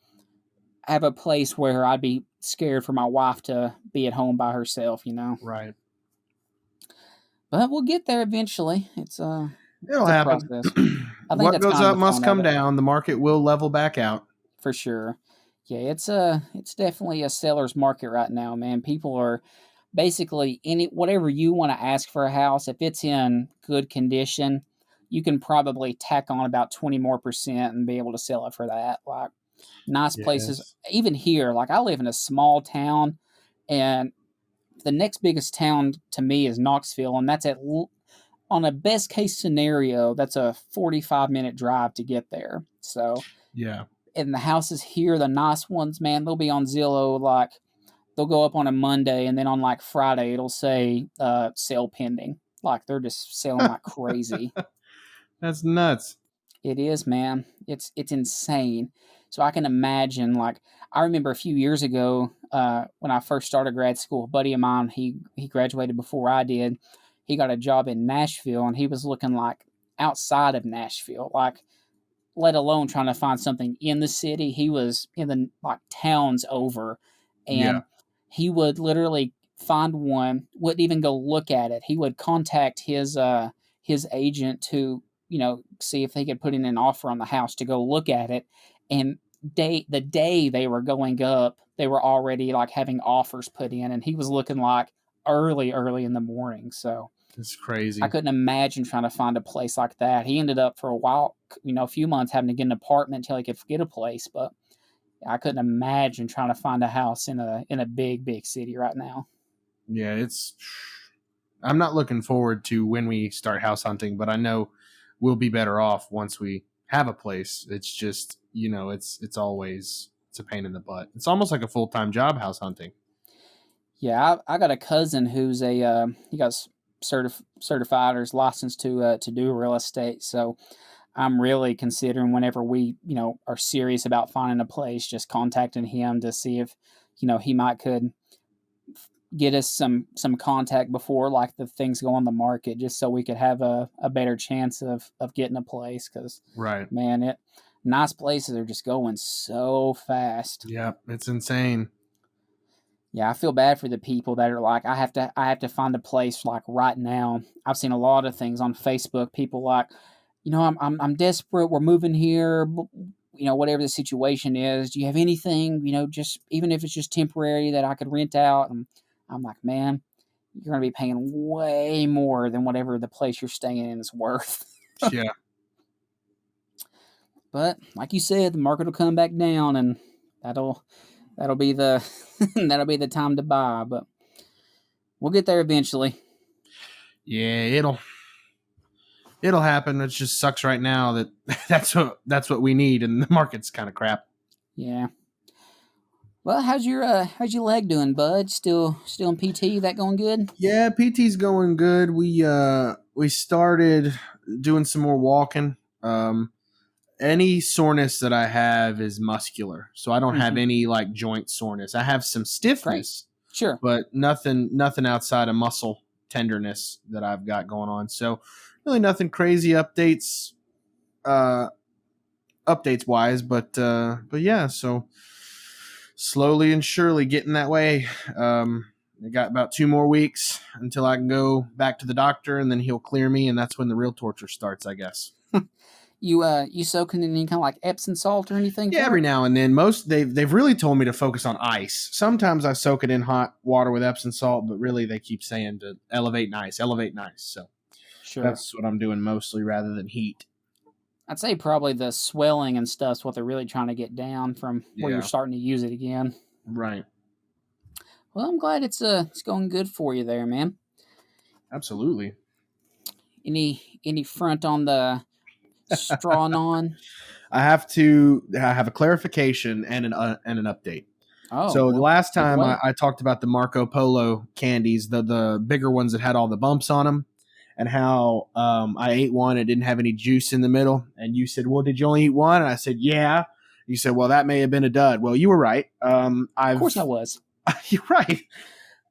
have a place where I'd be scared for my wife to be at home by herself. Right. But we'll get there eventually. It'll It's a happen. process. I think What that's goes kind of up the must fun of come it, down. The market will level back out. for sure. Yeah, it's definitely a seller's market right now, man. People are basically any whatever you want to ask for a house, if it's in good condition, you can probably tack on about 20% more and be able to sell it for that. Like nice places, Yes. even here. Like I live in a small town, and the next biggest town to me is Knoxville, and that's on a best case scenario, that's a 45-minute drive to get there. So, Yeah. and the houses here, the nice ones, man, they'll be on Zillow like they'll go up on a Monday, and then on like Friday it'll say sale pending. Like they're just selling like crazy. That's nuts. It is, man. It's insane. So I can imagine. Like I remember a few years ago when I first started grad school, a buddy of mine he graduated before I did. He got a job in Nashville, and he was looking like outside of Nashville, like let alone trying to find something in the city. He was in the like towns over, Yeah. and he would literally find one, wouldn't even go look at it. He would contact his agent to, see if they could put in an offer on the house to go look at it. And the day they were going up, they were already like having offers put in, and he was looking like early in the morning. So It's I crazy. couldn't imagine trying to find a place like that. He ended up for a while, a few months having to get an apartment until he could get a place. But I couldn't imagine trying to find a house in a big city right now. Yeah, I'm not looking forward to when we start house hunting, but I know we'll be better off once we have a place. It's just, it's a pain in the butt. It's almost like a full-time job, house hunting. Yeah, I got a cousin who's he got certified or is licensed to do real estate. So I'm really considering whenever we are serious about finding a place, just contacting him to see if he might could get us some contact before like the things go on the market, just so we could have a better chance of getting a place. Because Right. man, it nice places are just going so fast. Yeah, it's insane. Yeah, I feel bad for the people that are like, I have to find a place like right now. I've seen a lot of things on Facebook. People like, I'm desperate. We're moving here. Whatever the situation is. Do you have anything? Just even if it's just temporary that I could rent out. And I'm like, man, you're gonna be paying way more than whatever the place you're staying in is worth. Yeah. But like you said, the market will come back down, and that'll be the that'll be the time to buy. But we'll get there eventually. Yeah, it'll happen. It just sucks right now that that's what we need, and the market's kind of crap. Yeah. Well, how's your leg doing, bud? Still in PT? That going good? Yeah, PT's going good. We started doing some more walking. Any soreness that I have is muscular, so I don't have Mm-hmm. any like joint soreness. I have some Great. stiffness, Sure. but nothing outside of muscle tenderness that I've got going on. So really nothing crazy uh updates wise, but yeah, so slowly and surely getting that way. I got about 2 more weeks until I can go back to the doctor, and then he'll clear me, and that's when the real torture starts, I guess. You soaking in any kind of like Epsom salt or anything Yeah, for every it? now and then. Most they've really told me to focus on ice. Sometimes I soak it in hot water with Epsom salt, but really they keep saying to elevate and ice, elevate and ice. So Sure. that's what I'm doing mostly rather than heat. I'd say probably the swelling and stuff's what they're really trying to get down from where you're Yeah, starting to use it again. right. Well, I'm glad it's going good for you there, man. Absolutely. Any front on the straw on? I have a clarification and an update. Oh, So the well, last take it time away. I talked about the Marco Polo candies, the bigger ones that had all the bumps on them, and how I ate one, it didn't have any juice in the middle, and you said, "Well, did you only eat one?" And I said, "Yeah." You said, "Well, that may have been a dud." Well, you were right. Of course I was. You're right.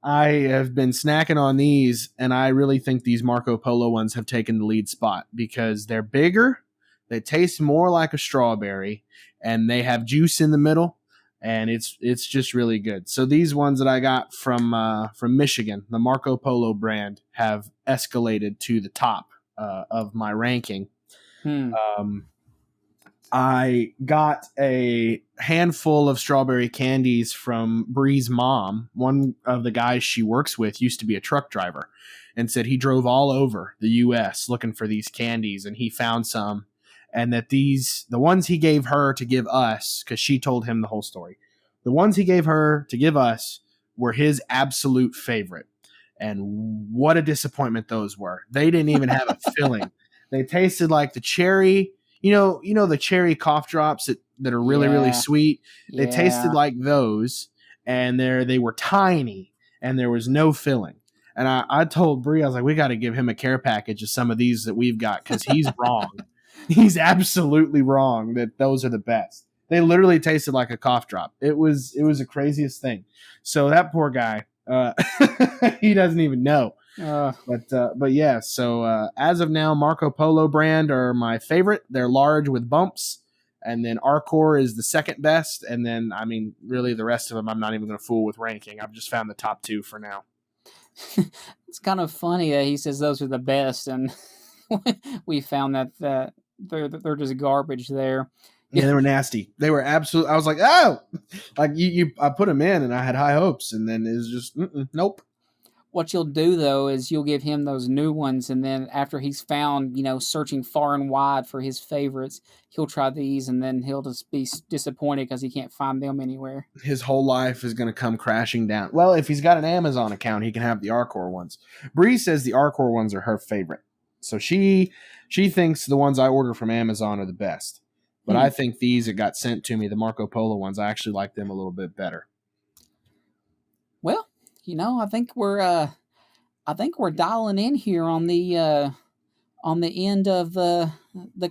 I have been snacking on these, and I really think these Marco Polo ones have taken the lead spot because they're bigger, they taste more like a strawberry, and they have juice in the middle, and it's just really good. So these ones that I got from Michigan, the Marco Polo brand, have escalated to the top of my ranking. Hmm. Um, I got a handful of strawberry candies from Bree's mom. One of the guys she works with used to be a truck driver and said he drove all over the US looking for these candies, and he found some, and that the ones he gave her to give us, because she told him the whole story, the ones he gave her to give us were his absolute favorite. And what a disappointment those were. They didn't even have a filling. They tasted like the cherry, the cherry cough drops that are really, really Yeah. sweet. They tasted Yeah. like those, and they were tiny, and there was no filling. And I told Bree, I was like, we got to give him a care package of some of these that we've got, because he's wrong. He's absolutely wrong that those are the best. They literally tasted like a cough drop. It was the craziest thing. So that poor guy, he doesn't even know. But yeah. So as of now, Marco Polo brand are my favorite. They're large with bumps. And then Arcor is the second best. And then, I mean, really the rest of them, I'm not even going to fool with ranking. I've just found the top two for now. It's kind of funny that he says those are the best, and we found that they're just garbage there. Yeah, they were nasty. They were absolute. I was like, oh, like I put them in, and I had high hopes, and then it was just nope. What you'll do though is you'll give him those new ones, and then after he's found, searching far and wide for his favorites, he'll try these, and then he'll just be disappointed because he can't find them anywhere. His whole life is going to come crashing down. Well, if he's got an Amazon account, he can have the Arcor ones. Bree says the Arcor ones are her favorite, so she thinks the ones I order from Amazon are the best. But I think these that got sent to me, the Marco Polo ones, I actually like them a little bit better. Well, I think we're dialing in here on the end of the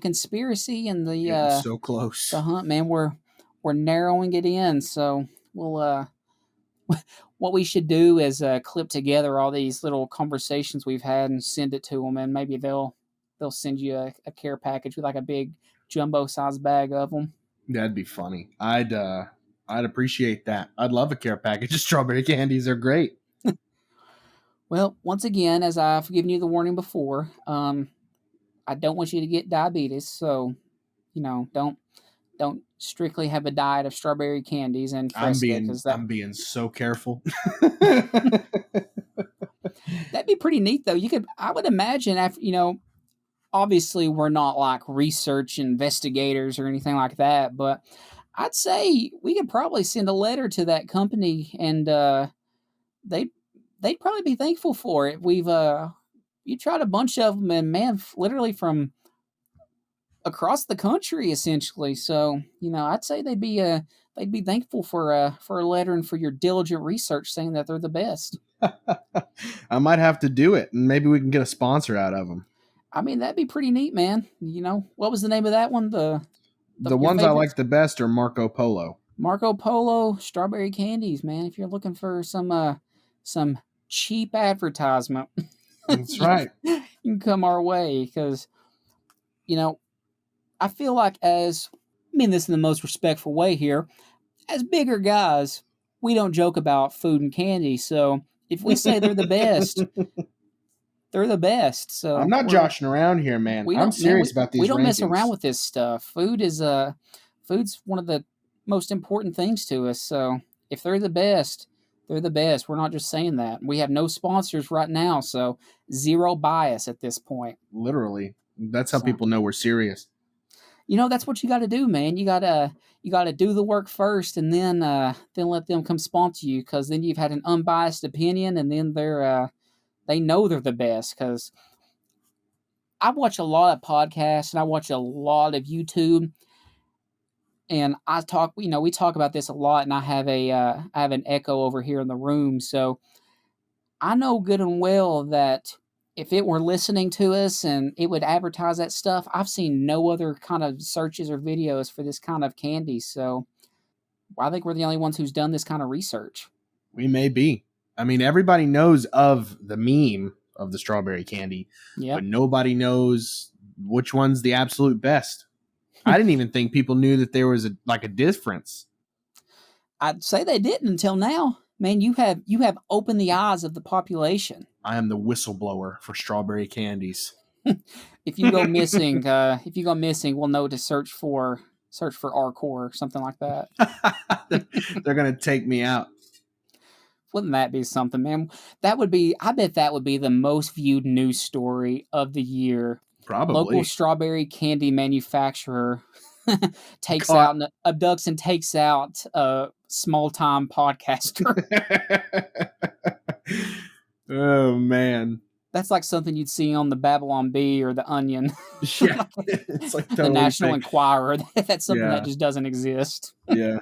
conspiracy and the so close. The hunt, man. We're narrowing it in. So we'll what we should do is clip together all these little conversations we've had and send it to them, and maybe they'll send you a care package with like a big jumbo size bag of them. That'd be funny. I'd appreciate that. I'd love a care package of strawberry candies. They're great. Well, once again, as I've given you the warning before, I don't want you to get diabetes, so don't strictly have a diet of strawberry candies and Fresca. I'm being so careful. That'd be pretty neat, though. I would imagine after obviously we're not like research investigators or anything like that, but I'd say we could probably send a letter to that company, and they'd probably be thankful for it. You tried a bunch of them, and man, literally from across the country, essentially. So I'd say they'd be thankful for a letter and for your diligent research, saying that they're the best. I might have to do it, and maybe we can get a sponsor out of them. I mean, that'd be pretty neat, man. What was the name of that one? The ones I like the best are Marco Polo. Marco Polo strawberry candies, man. If you're looking for some cheap advertisement, that's right. You can come our way, because I feel like I mean this in the most respectful way here, as bigger guys, we don't joke about food and candy. So if we say they're the best, they're the best. So I'm not joshing around here, man. I'm serious about these. We don't rankings. mess around with this stuff. Food's one of the most important things to us. So if they're the best, they're the best. We're not just saying that. We have no sponsors right now, so zero bias at this point. Literally, that's how people know we're serious. That's what you got to do, man. You gotta do the work first, and then let them come sponsor you, because then you've had an unbiased opinion, and then they know they're the best. Because I watch a lot of podcasts and I watch a lot of YouTube, and we talk about this a lot, and I have an echo over here in the room, so I know good and well that if it were listening to us and it would advertise that stuff, I've seen no other kind of searches or videos for this kind of candy. So I think we're the only ones who's done this kind of research. We may be. I mean, everybody knows of the meme of the strawberry candy, but nobody knows which one's the absolute best. I didn't even think people knew that there was a difference. I'd say they didn't until now. Man, you have opened the eyes of the population. I am the whistleblower for strawberry candies. If you go missing, we'll know to search for Arcor or something like that. They're gonna take me out. Wouldn't that be something, man? I bet that would be the most viewed news story of the year. Probably. Local strawberry candy manufacturer abducts and takes out a small-time podcaster. Oh, man. That's like something you'd see on the Babylon Bee or the Onion. Yeah. It's like totally the National Enquirer. That's something that just doesn't exist. Yeah.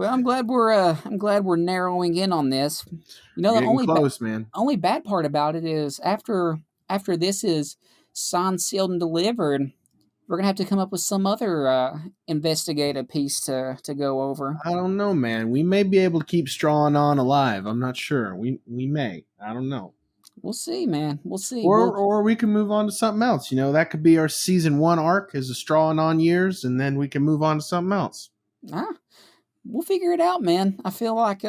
Well, I'm glad we're narrowing in on this. You know, We're the getting close, man. only bad part about it is after this is signed, sealed, and delivered, we're gonna have to come up with some other investigative piece to go over. I don't know, man. We may be able to keep Straw on alive. I'm not sure. We may. I don't know. We'll see, man. We'll see. Well, Or we can move on to something else. You know, that could be our season 1 arc as a Straw on years, and then we can move on to something else. ah, we'll figure it out, man. I feel like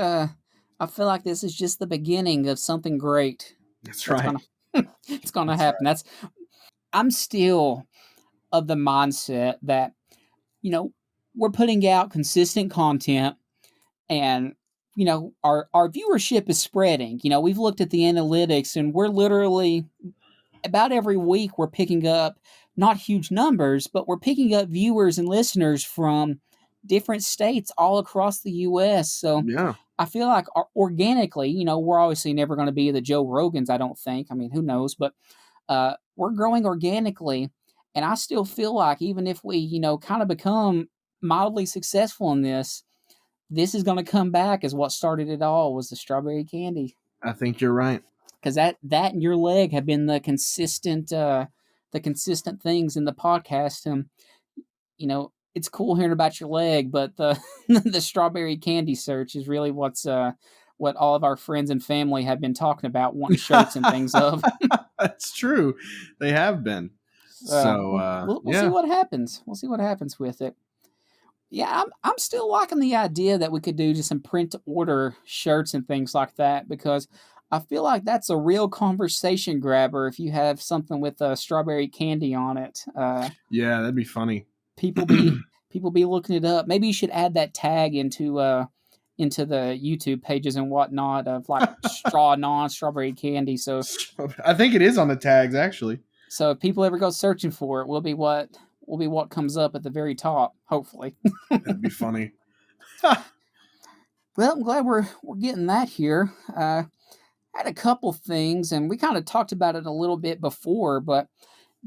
this is just the beginning of something great That's that's right. gonna it's gonna That's happen. right. That's I'm still of the mindset that you know we're putting out consistent content and our viewership is spreading. We've looked at the analytics and we're literally about every week we're picking up not huge numbers, but we're picking up viewers and listeners from different states all across the US. So Yeah. I feel like organically, we're obviously never going to be the Joe Rogans, I don't think. I mean, who knows, but we're growing organically, and I still feel like even if we, kind of become mildly successful in this is going to come back as what started it all was the strawberry candy. I think you're right. Because that and your leg have been the consistent things in the podcast. It's cool hearing about your leg, but the the strawberry candy search is really what all of our friends and family have been talking about, wanting shirts and things of. That's true. They have been. So, We'll see yeah. what happens. We'll see what happens with it. Yeah, I'm still liking the idea that we could do just some print to order shirts and things like that because I feel like that's a real conversation grabber if you have something with strawberry candy on it. Yeah, that'd be funny. People be people be looking it up. Maybe you should add that tag into the YouTube pages and whatnot of like strawberry candy. So I think it is on the tags, actually. so if people ever go searching for it, will be what comes up at the very top, hopefully. That'd be funny. Well, I'm glad we're getting that here. I had a couple things, and we kind of talked about it a little bit before, but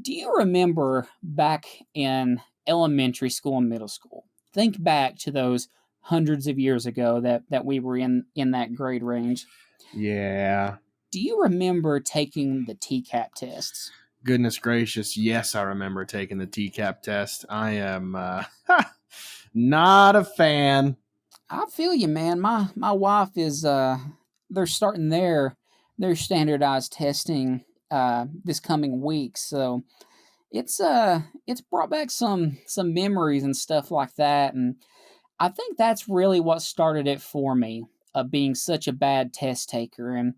do you remember back in elementary school and middle school? Think back to those hundreds of years ago that we were in that grade range. Yeah. Do you remember taking the TCAP tests? Goodness gracious. Yes, I remember taking the TCAP test. I am not a fan. I feel you, man. My wife is they're starting their standardized testing this coming week, so it's brought back some memories and stuff like that, and I think that's really what started it for me of being such a bad test taker. And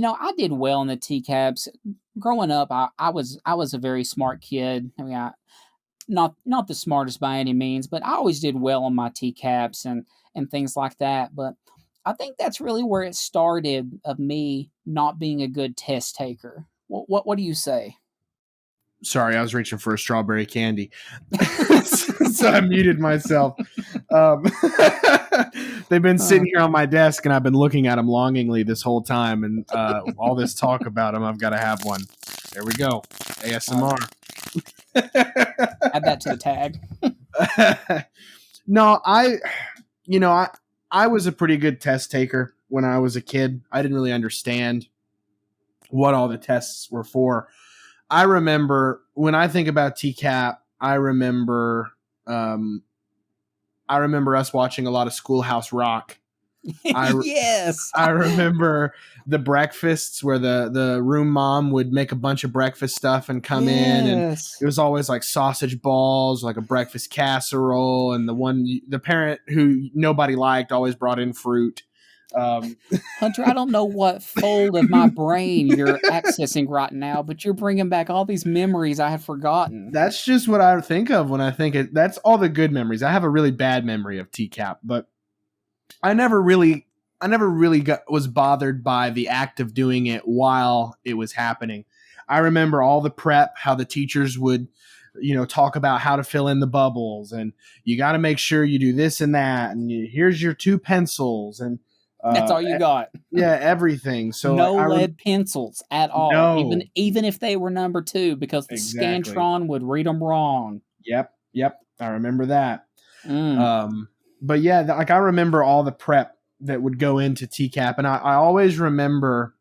I did well in the TCAPs growing up. I was a very smart kid. I mean, not the smartest by any means, but I always did well on my TCAPs and things like that. But I think that's really where it started of me not being a good test taker. What do you say? Sorry, I was reaching for a strawberry candy. So I muted myself. Um, they've been sitting here on my desk, and I've been looking at them longingly this whole time. And all this talk about them, I've got to have one. There we go. ASMR. Add that to the tag. No, I was a pretty good test taker when I was a kid. I didn't really understand what all the tests were for. I remember when I think about TCAP, I remember us watching a lot of Schoolhouse Rock. Yes. I remember the breakfasts where the room mom would make a bunch of breakfast stuff and come in, and it was always like sausage balls, like a breakfast casserole, and the parent who nobody liked always brought in fruit. Hunter, I don't know what fold of my brain you're accessing right now, but you're bringing back all these memories I had forgotten. That's just what I think of when I think it. That's all the good memories. I have a really bad memory of TCAP, but I never really was bothered by the act of doing it while it was happening. I remember all the prep, how the teachers would, talk about how to fill in the bubbles, and you got to make sure you do this and that, and here's your 2 pencils, and that's all you got. Yeah, everything. So no lead pencils at all, no. even if they were number 2, because the Scantron would read them wrong. Yep. I remember that. but yeah, like I remember all the prep that would go into TCAP, and I always remember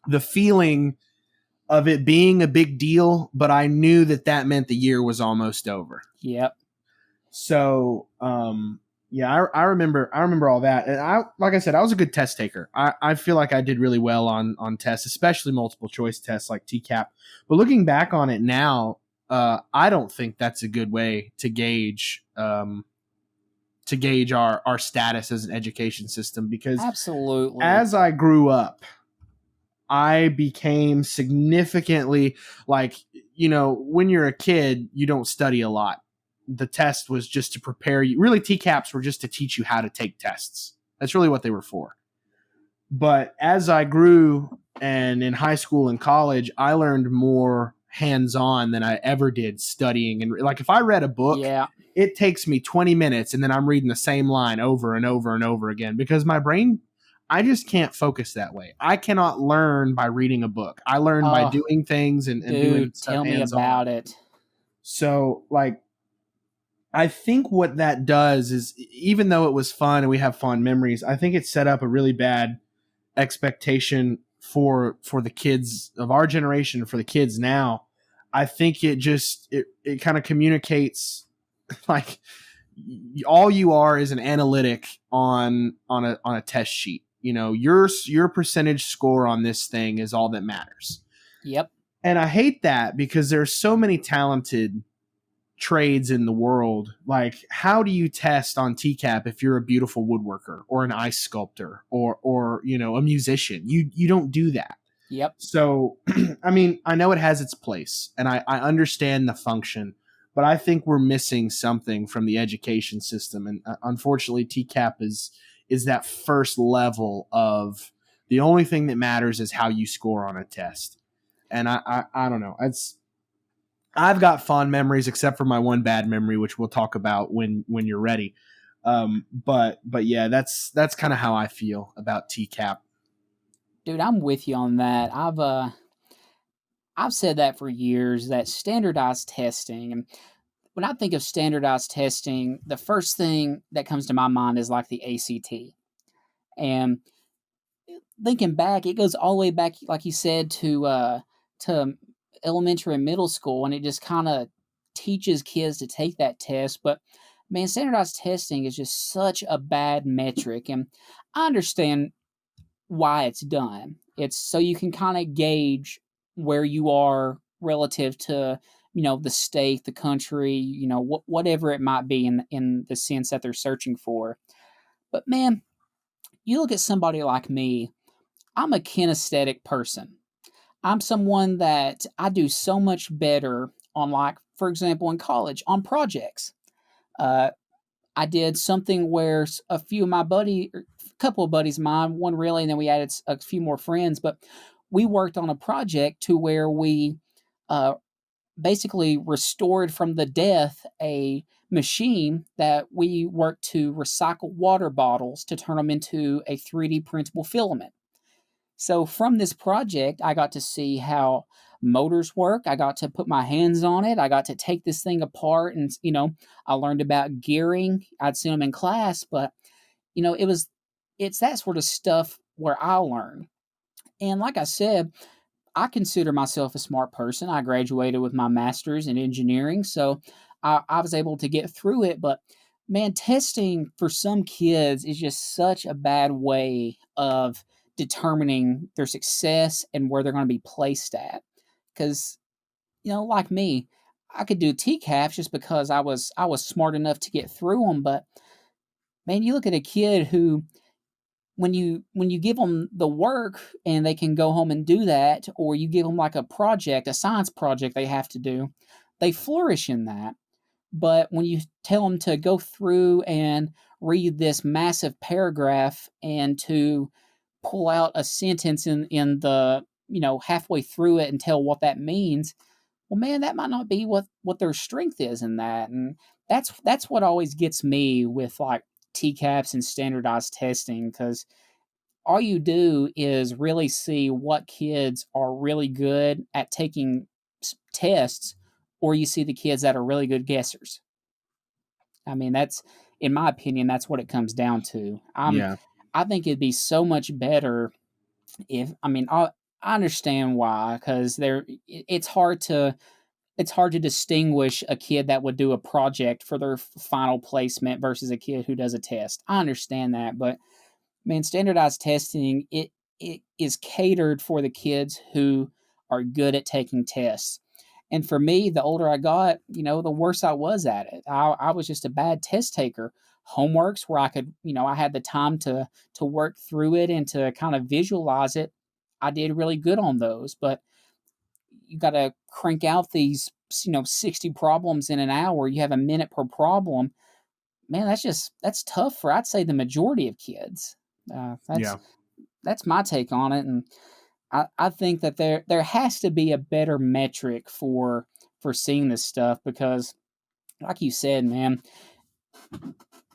the feeling of it being a big deal, but I knew that that meant the year was almost over. Yep. So, yeah, I remember all that. And like I said, I was a good test taker. I feel like I did really well on tests, especially multiple choice tests like TCAP. But looking back on it now, I don't think that's a good way to gauge our status as an education system, because Absolutely. as I grew up, I became significantly like, when you're a kid, you don't study a lot. The test was just to prepare you. Really, TCAPs were just to teach you how to take tests. That's really what they were for. But as I grew and in high school and college, I learned more hands-on than I ever did studying. And like if I read a book, Yeah. it takes me 20 minutes and then I'm reading the same line over and over and over again, because my brain, I just can't focus that way. I cannot learn by reading a book. I learn by Oh, doing things and doing dude, stuff tell me hands-on. about it. So like I think what that does is, even though it was fun and we have fond memories, I think it set up a really bad expectation for the kids of our generation, for the kids now. I think it kind of communicates like all you are is an analytic on a test sheet. Your percentage score on this thing is all that matters. Yep. And I hate that, because there's so many talented trades in the world. Like, how do you test on TCAP if you're a beautiful woodworker or an ice sculptor or a musician? You don't do that. Yep. So I mean, I know it has its place and I understand the function, but I think we're missing something from the education system. And unfortunately, TCAP is that first level of, the only thing that matters is how you score on a test. And I don't know. I've got fond memories, except for my one bad memory, which we'll talk about when you're ready. But yeah, that's kind of how I feel about TCAP. Dude, I'm with you on that. I've said that for years, that standardized testing. And when I think of standardized testing, the first thing that comes to my mind is like the ACT. And thinking back, it goes all the way back, like you said, to elementary and middle school, and it just kind of teaches kids to take that test. But man, standardized testing is just such a bad metric, and I understand why it's done. It's so you can kind of gauge where you are relative to the state, the country, whatever it might be in the sense that they're searching for. But man, you look at somebody like me. I'm a kinesthetic person. I'm someone that I do so much better on, like, for example, in college on projects. Uh, I did something where a few of my a couple of buddies of mine, one really, and then we added a few more friends, but we worked on a project to where we uh, basically restored from the death a machine that we worked to recycle water bottles to turn them into a 3D printable filament. So from this project, I got to see how motors work. I got to put my hands on it. I got to take this thing apart, and I learned about gearing. I'd seen them in class, but it's that sort of stuff where I learn. And like I said, I consider myself a smart person. I graduated with my master's in engineering, so I was able to get through it. But man, testing for some kids is just such a bad way of determining their success and where they're going to be placed at. Because like me, I could do TCAPs just because I was smart enough to get through them. But man, you look at a kid who, when you give them the work and they can go home and do that, or you give them like a science project they have to do, they flourish in that. But when you tell them to go through and read this massive paragraph and to pull out a sentence in the halfway through it and tell what that means, well, man, that might not be what their strength is in that. And that's what always gets me with like TCAPs and standardized testing, because all you do is really see what kids are really good at taking tests, or you see the kids that are really good guessers. I mean, in my opinion, that's what it comes down to. Yeah. I think it'd be so much better if, I mean, I understand why, because it's hard to distinguish a kid that would do a project for their final placement versus a kid who does a test. I understand that, but man, standardized testing, it is catered for the kids who are good at taking tests. And for me, the older I got, the worse I was at it. I was just a bad test taker. Homeworks where I could, I had the time to work through it and to kind of visualize it. I did really good on those, but you got to crank out these, 60 problems in an hour. You have a minute per problem. Man, that's tough for, I'd say, the majority of kids. Uh, Yeah. that's that's my take on it, and I think that there has to be a better metric for seeing this stuff because, like you said, man,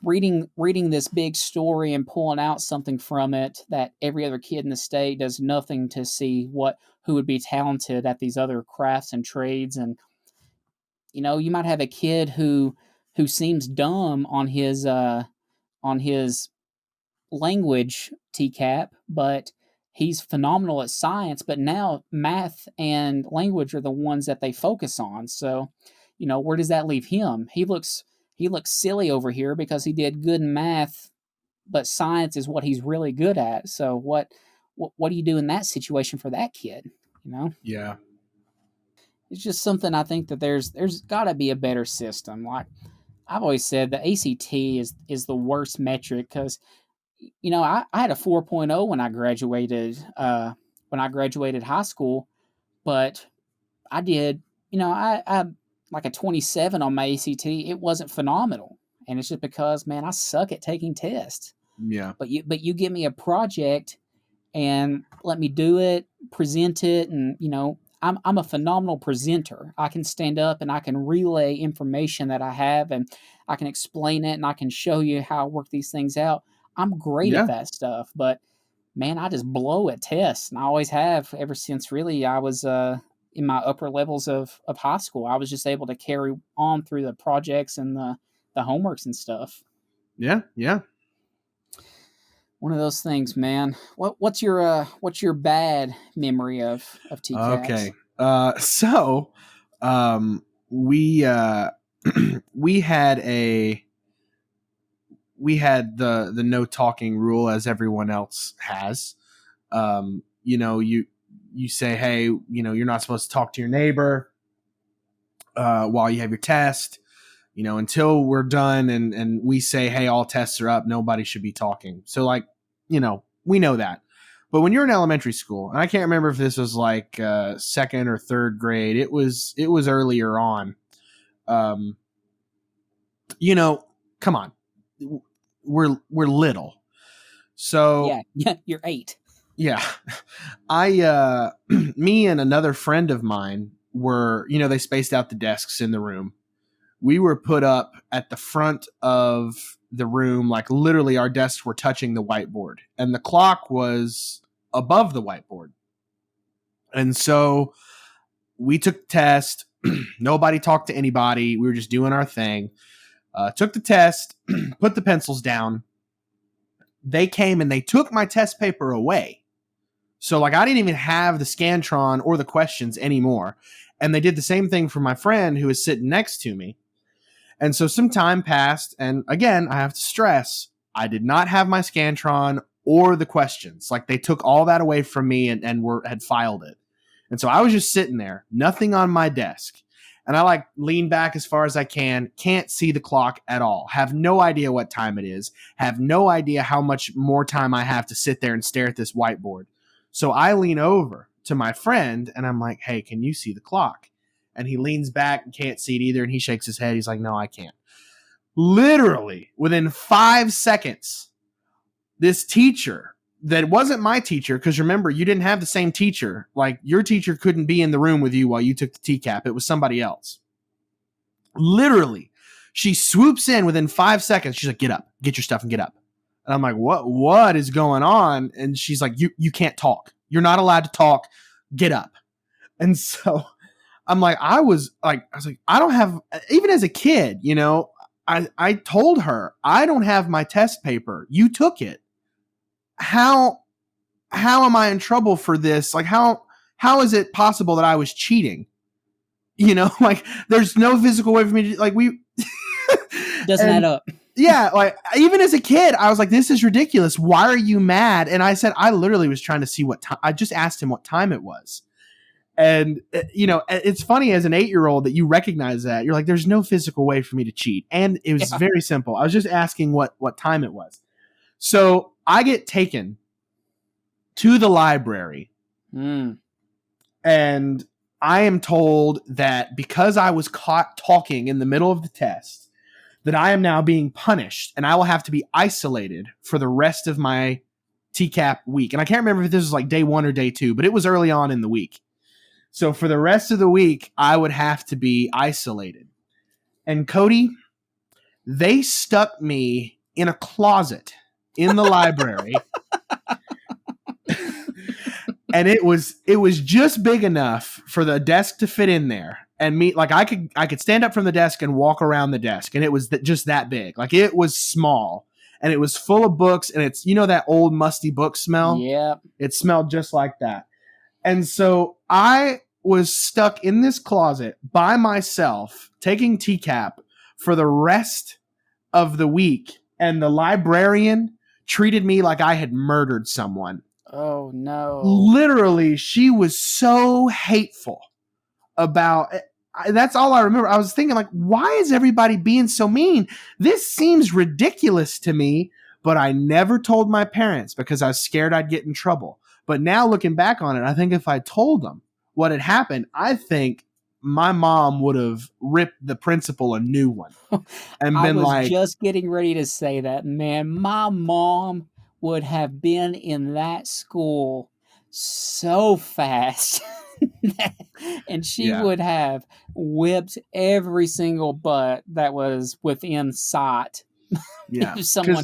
reading this big story and pulling out something from it that every other kid in the state does nothing to see who would be talented at these other crafts and trades. And you might have a kid who seems dumb on his language TCAP, but he's phenomenal at science. But now math and language are the ones that they focus on. So, where does that leave him? He looks silly over here because he did good in math, but science is what he's really good at. So what do you do in that situation for that kid? You know, Yeah. it's just something I think that there's got to be a better system. Like I've always said, the ACT is the worst metric because I had a 4.0 when I graduated high school, but I did, I had like a 27 on my ACT. It wasn't phenomenal. And it's just because, man, I suck at taking tests. Yeah. But you give me a project and let me do it, present it, and I'm a phenomenal presenter. I can stand up and I can relay information that I have, and I can explain it, and I can show you how I work these things out. I'm great at Yeah. that stuff, but man, I just blow at tests, and I always have ever since really I was in my upper levels of high school. I was just able to carry on through the projects and the homeworks and stuff. Yeah. Yeah. One of those things, man. What's your bad memory of TCAPs? Okay. So, we we had a we had the no talking rule as everyone else has. You say, hey, you're not supposed to talk to your neighbor while you have your test. Until we're done and we say, hey, all tests are up, nobody should be talking. So, like, we know that. But when you're in elementary school, and I can't remember if this was like second or third grade, it was earlier on. Um, come on, we're little, so Yeah, you're 8. yeah. Me and another friend of mine were, they spaced out the desks in the room. We were put up at the front of the room, like literally our desks were touching the whiteboard, and the clock was above the whiteboard. And so we took the test. Nobody talked to anybody. We were just doing our thing. Took the test, put the pencils down. They came and they took my test paper away. So, like, I didn't even have the Scantron or the questions anymore. And they did the same thing for my friend who was sitting next to me. And so some time passed. And again, I have to stress, I did not have my Scantron or the questions. Like, they took all that away from me and had filed it. And so I was just sitting there, nothing on my desk. And I like lean back as far as I can, can't see the clock at all, have no idea what time it is, have no idea how much more time I have to sit there and stare at this whiteboard. So I lean over to my friend and I'm like, hey, can you see the clock? And he leans back and can't see it either. And he shakes his head. He's like, no, I can't. Literally within 5 seconds, this teacher that wasn't my teacher, because remember, you didn't have the same teacher. Like, your teacher couldn't be in the room with you while you took the TCAP. It was somebody else. Literally, she swoops in within 5 seconds. She's like, get up, get your stuff and get up. And I'm like, what is going on? And she's like, you can't talk. You're not allowed to talk. Get up. And so I'm like, I was like, I don't have, even as a kid, I told her, I don't have my test paper. You took it. How am I in trouble for this? Like how is it possible that I was cheating? Like there's no physical way for me to like we Doesn't add and up. yeah, like even as a kid, I was like, this is ridiculous. Why are you mad? And I said, I literally was trying to see what time. I just asked him what time it was. And it's funny as an 8-year-old that you recognize that. You're like, there's no physical way for me to cheat. And it was very simple. I was just asking what time it was. So I get taken to the library. And I am told that because I was caught talking in the middle of the test, that I am now being punished and I will have to be isolated for the rest of my TCAP week. And I can't remember if this was like day 1 or day 2, but it was early on in the week. So for the rest of the week, I would have to be isolated. And Cody, they stuck me in a closet in the library. And it was just big enough for the desk to fit in there. And me, like I could stand up from the desk and walk around the desk, and it was just that big. Like it was small, and it was full of books, and it's that old musty book smell. Yeah, it smelled just like that. And so I was stuck in this closet by myself, taking TCAP for the rest of the week, and the librarian treated me like I had murdered someone. Oh no! Literally, she was so hateful about it. That's all I remember. I was thinking, like, why is everybody being so mean? This seems ridiculous to me, but I never told my parents because I was scared I'd get in trouble. But now looking back on it, I think if I told them what had happened, I think my mom would have ripped the principal a new one and been like, I was just getting ready to say that, man. My mom would have been in that school so fast. And she would have whipped every single butt that was within sight. Yeah. Someone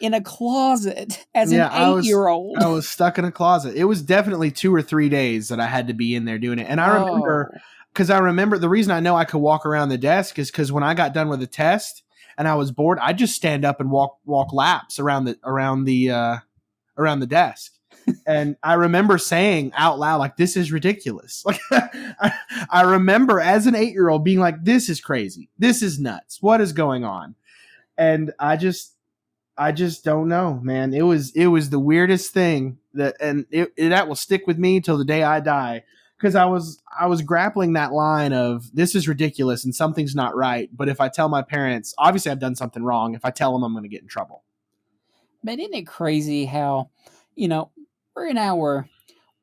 in a closet as an 8-year-old. I was stuck in a closet. It was definitely 2 or 3 days that I had to be in there doing it. And I remember the reason I know I could walk around the desk is because when I got done with the test and I was bored, I'd just stand up and walk laps around the desk. And I remember saying out loud, like, this is ridiculous. Like, I remember as an 8-year-old being like, this is crazy. This is nuts. What is going on? And I just don't know, man. It was the weirdest thing that will stick with me till the day I die. Because I was grappling that line of this is ridiculous and something's not right. But if I tell my parents, obviously I've done something wrong. If I tell them, I'm going to get in trouble. Man, isn't it crazy how,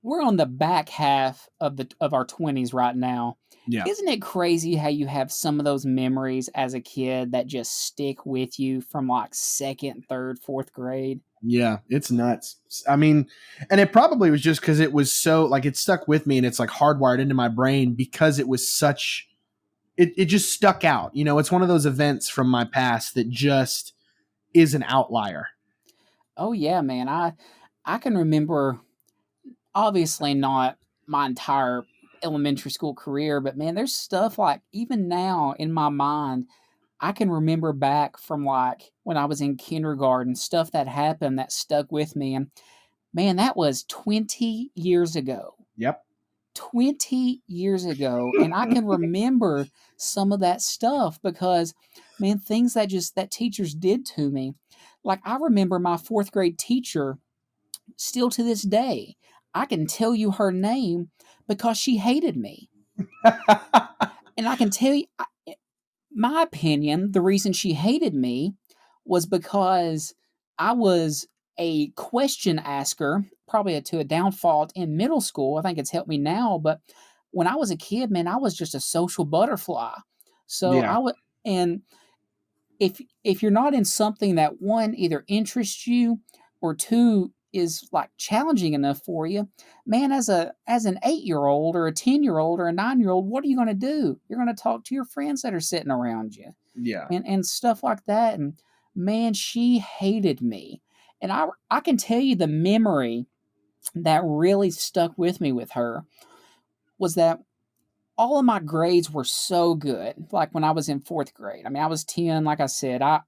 we're on the back half of our 20s right now. Yeah. Isn't it crazy how you have some of those memories as a kid that just stick with you from like 2nd, 3rd, 4th grade? Yeah, it's nuts. I mean, and it probably was just because it was so like it stuck with me and it's like hardwired into my brain because it was such it just stuck out. It's one of those events from my past that just is an outlier. Oh yeah, man. I can remember, obviously not my entire elementary school career, but man, there's stuff like even now in my mind, I can remember back from like when I was in kindergarten, stuff that happened that stuck with me. And man, that was 20 years ago. Yep. 20 years ago. And I can remember some of that stuff because, man, things that teachers did to me. Like I remember my 4th grade teacher still to this day. I can tell you her name because she hated me. And I can tell you, my opinion, the reason she hated me was because I was a question asker, probably to a downfall in middle school. I think it's helped me now, but when I was a kid, man, I was just a social butterfly. So Yeah. I would, and if you're not in something that one either interests you or two is like challenging enough for you, man, as an 8-year-old or a 10-year-old or a 9-year-old, what are you going to do? You're going to talk to your friends that are sitting around you. Yeah. And stuff like that. And man, she hated me. And I can tell you the memory that really stuck with me with her was that all of my grades were so good. Like when I was in fourth grade. I mean, I was 10. Like I said, I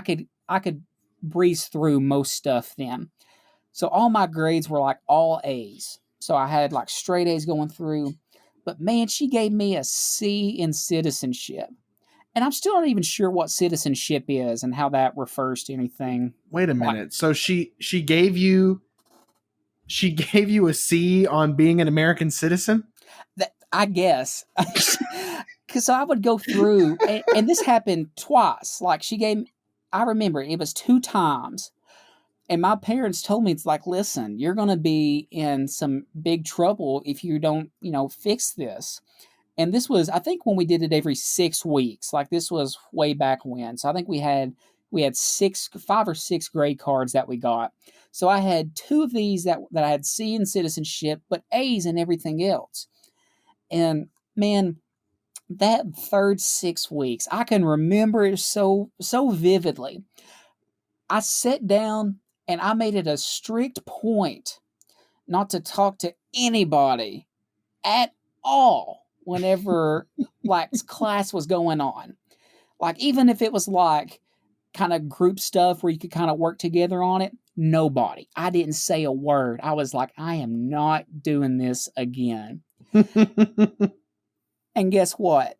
could breeze through most stuff then. So all my grades were like all A's. So I had like straight A's going through. But man, she gave me a C in citizenship. And I'm still not even sure what citizenship is and how that refers to anything. Wait a Like minute. So she gave you a C on being an American citizen? that, I guess. Because I would go through, and this happened twice. Like she gave, I remember it was two times. And my parents told me, it's like, listen, you're going to be in some big trouble if you don't, fix this. And this was, I think, when we did it every 6 weeks. Like this was way back when. So I think we had 5 or 6 grade cards that we got. So I had two of these that I had C in citizenship, but A's in everything else. And man, that third 6 weeks, I can remember it so vividly. I sat down and I made it a strict point not to talk to anybody at all whenever like class was going on. Like even if it was like kind of group stuff where you could kind of work together on it, nobody. I didn't say a word. I was like, I am not doing this again. And guess what?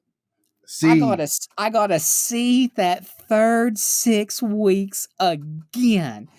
C. I got to see that third 6 weeks again.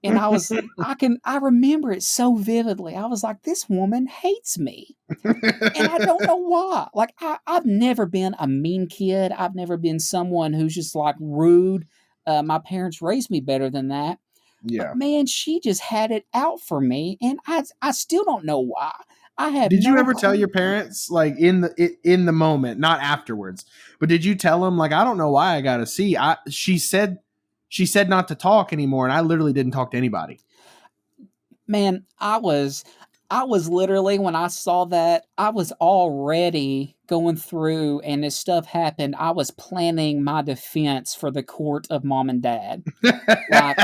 And I remember it so vividly. I was like, this woman hates me. And I don't know why. Like, I've never been a mean kid. I've never been someone who's just like rude. My parents raised me better than that. But Yeah. man, she just had it out for me. And I still don't know why. I have Did you no ever tell clue. your parents, like in the moment, not afterwards, but did you tell them, like, I don't know why I got a C? She said not to talk anymore, and I literally didn't talk to anybody. Man, I was literally, when I saw that, I was already going through, and this stuff happened. I was planning my defense for the court of mom and dad. Like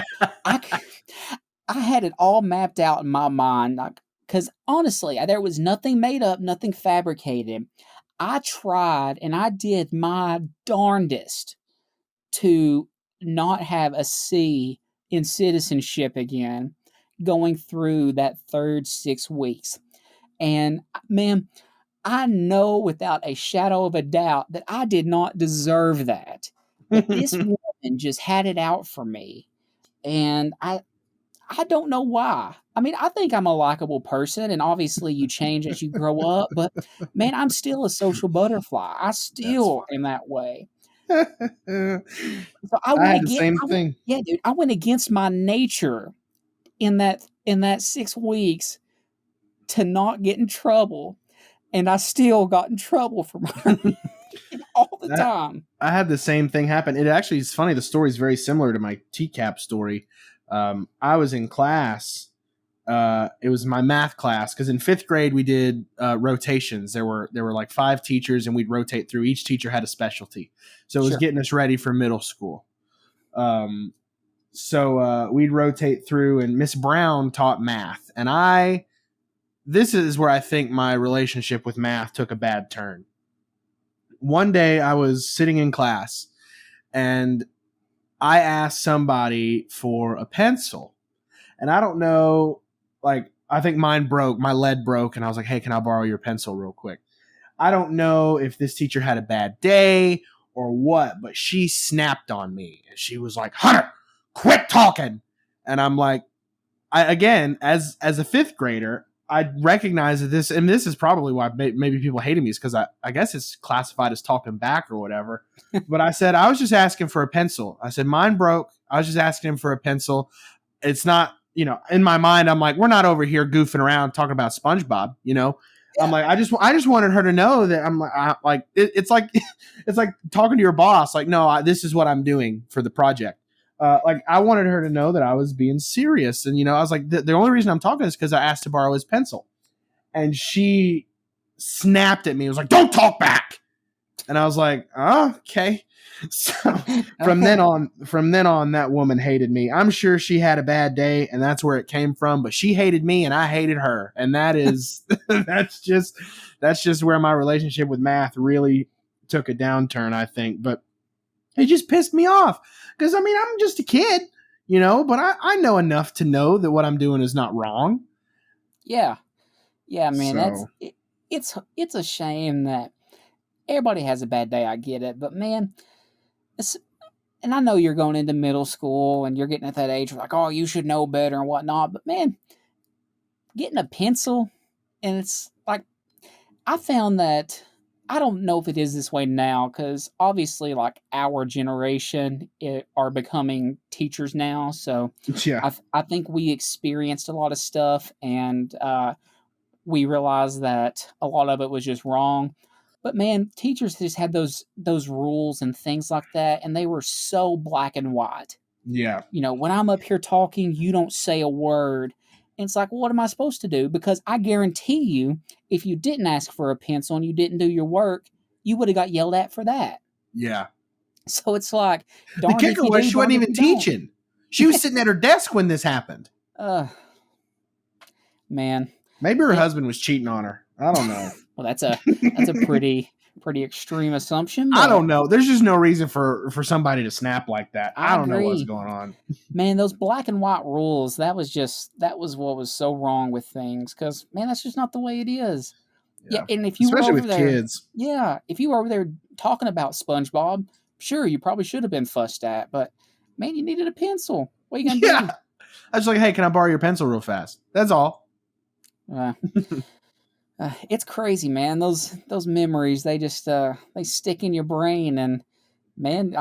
I I had it all mapped out in my mind, like, because honestly, there was nothing made up, nothing fabricated. I tried and I did my darndest to not have a C in citizenship again going through that third 6 weeks. And man, I know without a shadow of a doubt that I did not deserve that. But this woman just had it out for me. And I don't know why. I mean, I think I'm a likable person, and obviously you change as you grow up, but man, I'm still a social butterfly. I That's still am that way. funny. So I I went had the against, same thing. yeah, dude, I went against my nature in that 6 weeks to not get in trouble, and I still got in trouble from her all the That time. I had the same thing happen. It actually is funny. The story is very similar to my TCAP story. I was in class. It was my math class because in fifth grade we did rotations. There were like 5 teachers, and we'd rotate through. Each teacher had a specialty, so it was Sure. getting us ready for middle school. So we'd rotate through, and Miss Brown taught math, and this is where I think my relationship with math took a bad turn. One day I was sitting in class, and I asked somebody for a pencil, and I don't know, like, I think mine broke, my lead broke, and I was like, hey, can I borrow your pencil real quick? I don't know if this teacher had a bad day or what, but she snapped on me, and she was like, Hunter, quit talking. And I'm like, again, as a fifth grader, I recognize that this, and this is probably why maybe people hated me, is because I guess it's classified as talking back or whatever. But I said, I was just asking for a pencil. I said, mine broke. I was just asking him for a pencil. It's not, in my mind, I'm like, we're not over here goofing around talking about SpongeBob, I'm Yeah. like, I just wanted her to know that I'm like, it's like, it's like talking to your boss. Like, no, this is what I'm doing for the project. Like, I wanted her to know that I was being serious. And, I was like, the only reason I'm talking is because I asked to borrow his pencil. And she snapped at me. It was like, don't talk back. And I was like, oh, okay. So from then on, that woman hated me. I'm sure she had a bad day and that's where it came from, but she hated me and I hated her. And that is, that's just where my relationship with math really took a downturn, I think. But it just pissed me off because, I mean, I'm just a kid, but I know enough to know that what I'm doing is not wrong. Yeah. Yeah, man, So, it's a shame that everybody has a bad day. I get it, but man, and I know you're going into middle school and you're getting at that age where like, oh, you should know better and whatnot. But man, getting a pencil, and it's like I found that I don't know if it is this way now because obviously, like our generation are becoming teachers now, so yeah. I think we experienced a lot of stuff and we realized that a lot of it was just wrong. But man, teachers just had those rules and things like that, and they were so black and white. Yeah. When I'm up here talking, you don't say a word. And it's like, well, what am I supposed to do? Because I guarantee you, if you didn't ask for a pencil and you didn't do your work, you would have got yelled at for that. Yeah. So it's like, The darned if kicker you was do, she wasn't darned if even you don't. teaching. She was sitting at her desk when this happened. Man. Maybe her husband was cheating on her. I don't know. Well, that's a pretty extreme assumption. But I don't know. There's just no reason for somebody to snap like that. I don't know what's agree. going on. Man, those black and white rules, that was what was so wrong with things. Because, man, that's just not the way it is. Yeah, and if you Especially were over with there, kids. Yeah, if you were over there talking about SpongeBob, sure, you probably should have been fussed at. But, man, you needed a pencil. What are you going to do? I was like, hey, can I borrow your pencil real fast? That's all. It's crazy, man. Those memories, they just they stick in your brain. And, man,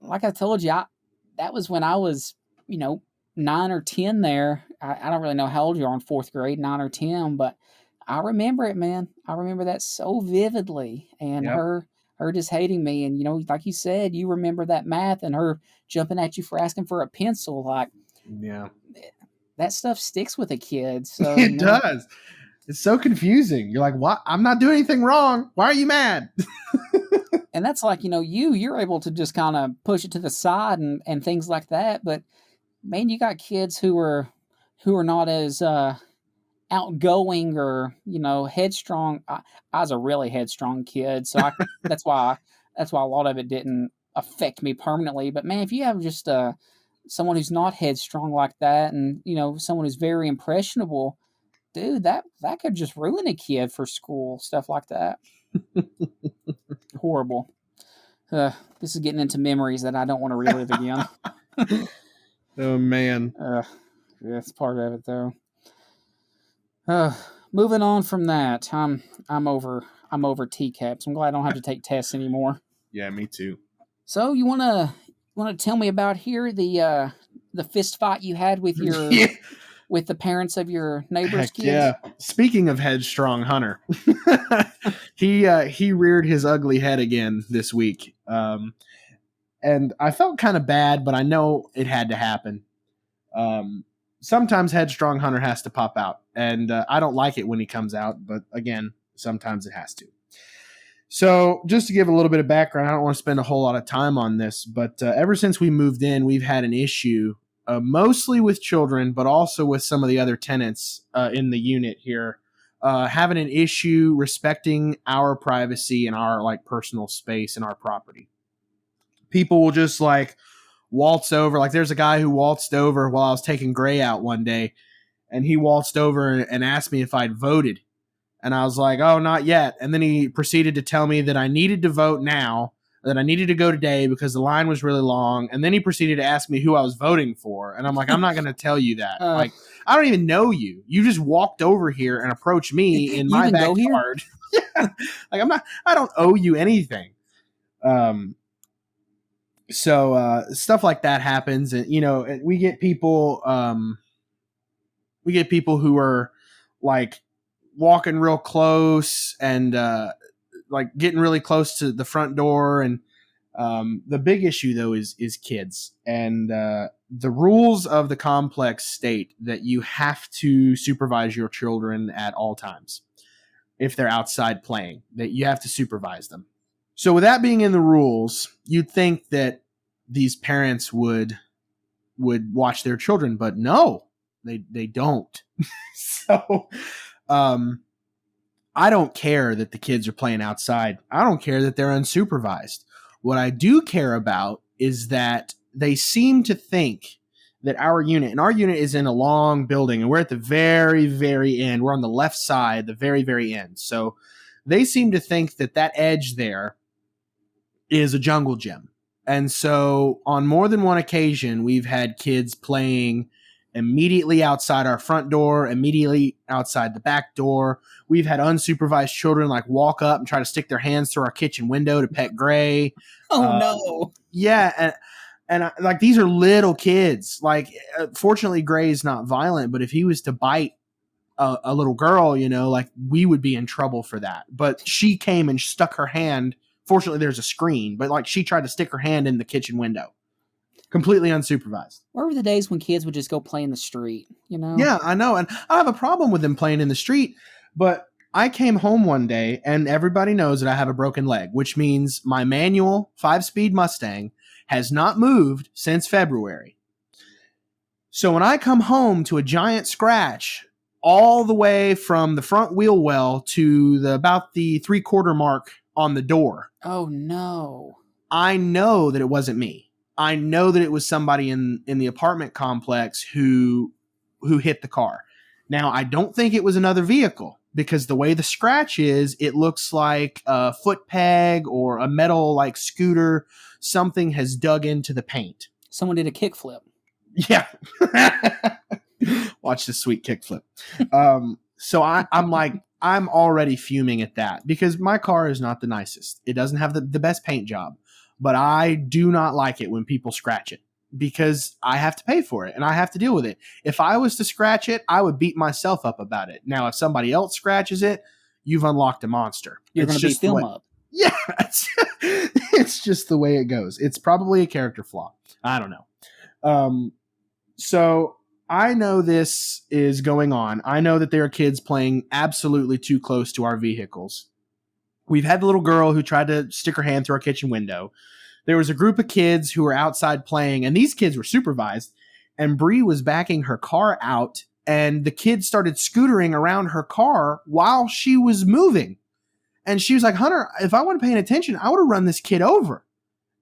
like I told you, that was when I was, 9 or 10 there. I don't really know how old you are in fourth grade, 9 or 10, but I remember it, man. I remember that so vividly. And her just hating me. And, like you said, you remember that math and her jumping at you for asking for a pencil. Like, yeah, that stuff sticks with a kid. So it does. It's so confusing. You're like, what? I'm not doing anything wrong. Why are you mad? And that's like, you're able to just kind of push it to the side and things like that. But man, you got kids who are not as outgoing or, headstrong. I was a really headstrong kid. So that's why a lot of it didn't affect me permanently. But man, if you have just someone who's not headstrong like that and, someone who's very impressionable, dude, that could just ruin a kid for school, stuff like that. Horrible. This is getting into memories that I don't want to relive again. Oh man. That's part of it though. Moving on from that, I'm over TCAPs. I'm glad I don't have to take tests anymore. Yeah, me too. So you wanna tell me about here the fist fight you had with your with the parents of your neighbor's kids? Yeah. Speaking of headstrong Hunter, he reared his ugly head again this week. And I felt kind of bad, but I know it had to happen. Sometimes headstrong Hunter has to pop out, and I don't like it when he comes out, but again, sometimes it has to. So just to give a little bit of background, I don't want to spend a whole lot of time on this, but ever since we moved in, we've had an issue mostly with children, but also with some of the other tenants in the unit here, having an issue respecting our privacy and our personal space and our property. People will just waltz over. Like there's a guy who waltzed over while I was taking Gray out one day, and he waltzed over and asked me if I'd voted. And I was like, oh, not yet. And then he proceeded to tell me that I needed to vote now, that I needed to go today because the line was really long. And then he proceeded to ask me who I was voting for. And I'm like, I'm not going to tell you that. I don't even know you. You just walked over here and approached me in my backyard. Yeah. I don't owe you anything. So stuff like that happens. And, we get people who are walking real close and getting really close to the front door. And the big issue though is kids. And the rules of the complex state that you have to supervise your children at all times. If they're outside playing, that you have to supervise them. So with that being in the rules, you'd think that these parents would watch their children, but no, they don't. So I don't care that the kids are playing outside. I don't care that they're unsupervised. What I do care about is that they seem to think that our unit, and our unit is in a long building, and we're at the very, very end. We're on the left side, the very, very end. So they seem to think that that edge there is a jungle gym. And so on more than one occasion, we've had kids playing immediately outside our front door, immediately outside the back door. We've had unsupervised children like walk up and try to stick their hands through our kitchen window to pet Gray. Oh no. Yeah. And like, these are little kids. Like, fortunately, Gray's not violent, but if he was to bite a little girl, you know, like, we would be in trouble for that. But she came and stuck her hand. Fortunately, there's a screen, but like, she tried to stick her hand in the kitchen window, completely unsupervised. Where were the days when kids would just go play in the street, you know? Yeah, I know. And I have a problem with them playing in the street, but I came home one day and everybody knows that I have a broken leg, which means my manual 5-speed Mustang has not moved since February. So when I come home to a giant scratch all the way from the front wheel well to about the 3/4 mark on the door. Oh no. I know that it wasn't me. I know that it was somebody in the apartment complex who hit the car. Now, I don't think it was another vehicle, because the way the scratch is, it looks like a foot peg or a metal like scooter. Something has dug into the paint. Someone did a kickflip. Yeah. Watch this sweet kickflip. So I'm like, I'm already fuming at that, because my car is not the nicest. It doesn't have the best paint job, but I do not like it when people scratch it, because I have to pay for it and I have to deal with it. If I was to scratch it, I would beat myself up about it. Now, if somebody else scratches it, you've unlocked a monster. You're going to beat them up. Yeah. It's just the way it goes. It's probably a character flaw. I don't know. So I know this is going on. I know that there are kids playing absolutely too close to our vehicles. We've had the little girl who tried to stick her hand through our kitchen window. There was a group of kids who were outside playing, and these kids were supervised, and Bree was backing her car out, and the kids started scootering around her car while she was moving. And she was like, Hunter, if I wasn't paying attention, I would have run this kid over.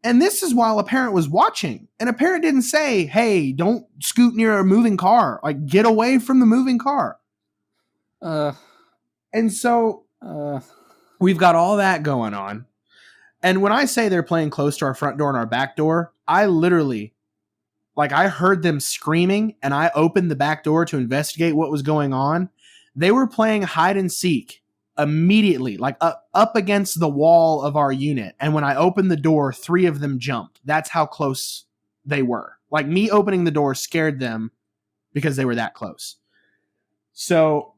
And this is while a parent was watching. And a parent didn't say, hey, don't scoot near a moving car. Like, get away from the moving car. And so we've got all that going on. And when I say they're playing close to our front door and our back door, I literally, like, I heard them screaming and I opened the back door to investigate what was going on. They were playing hide and seek immediately, like up against the wall of our unit. And when I opened the door, 3 of them jumped. That's how close they were. Like, me opening the door scared them because they were that close. So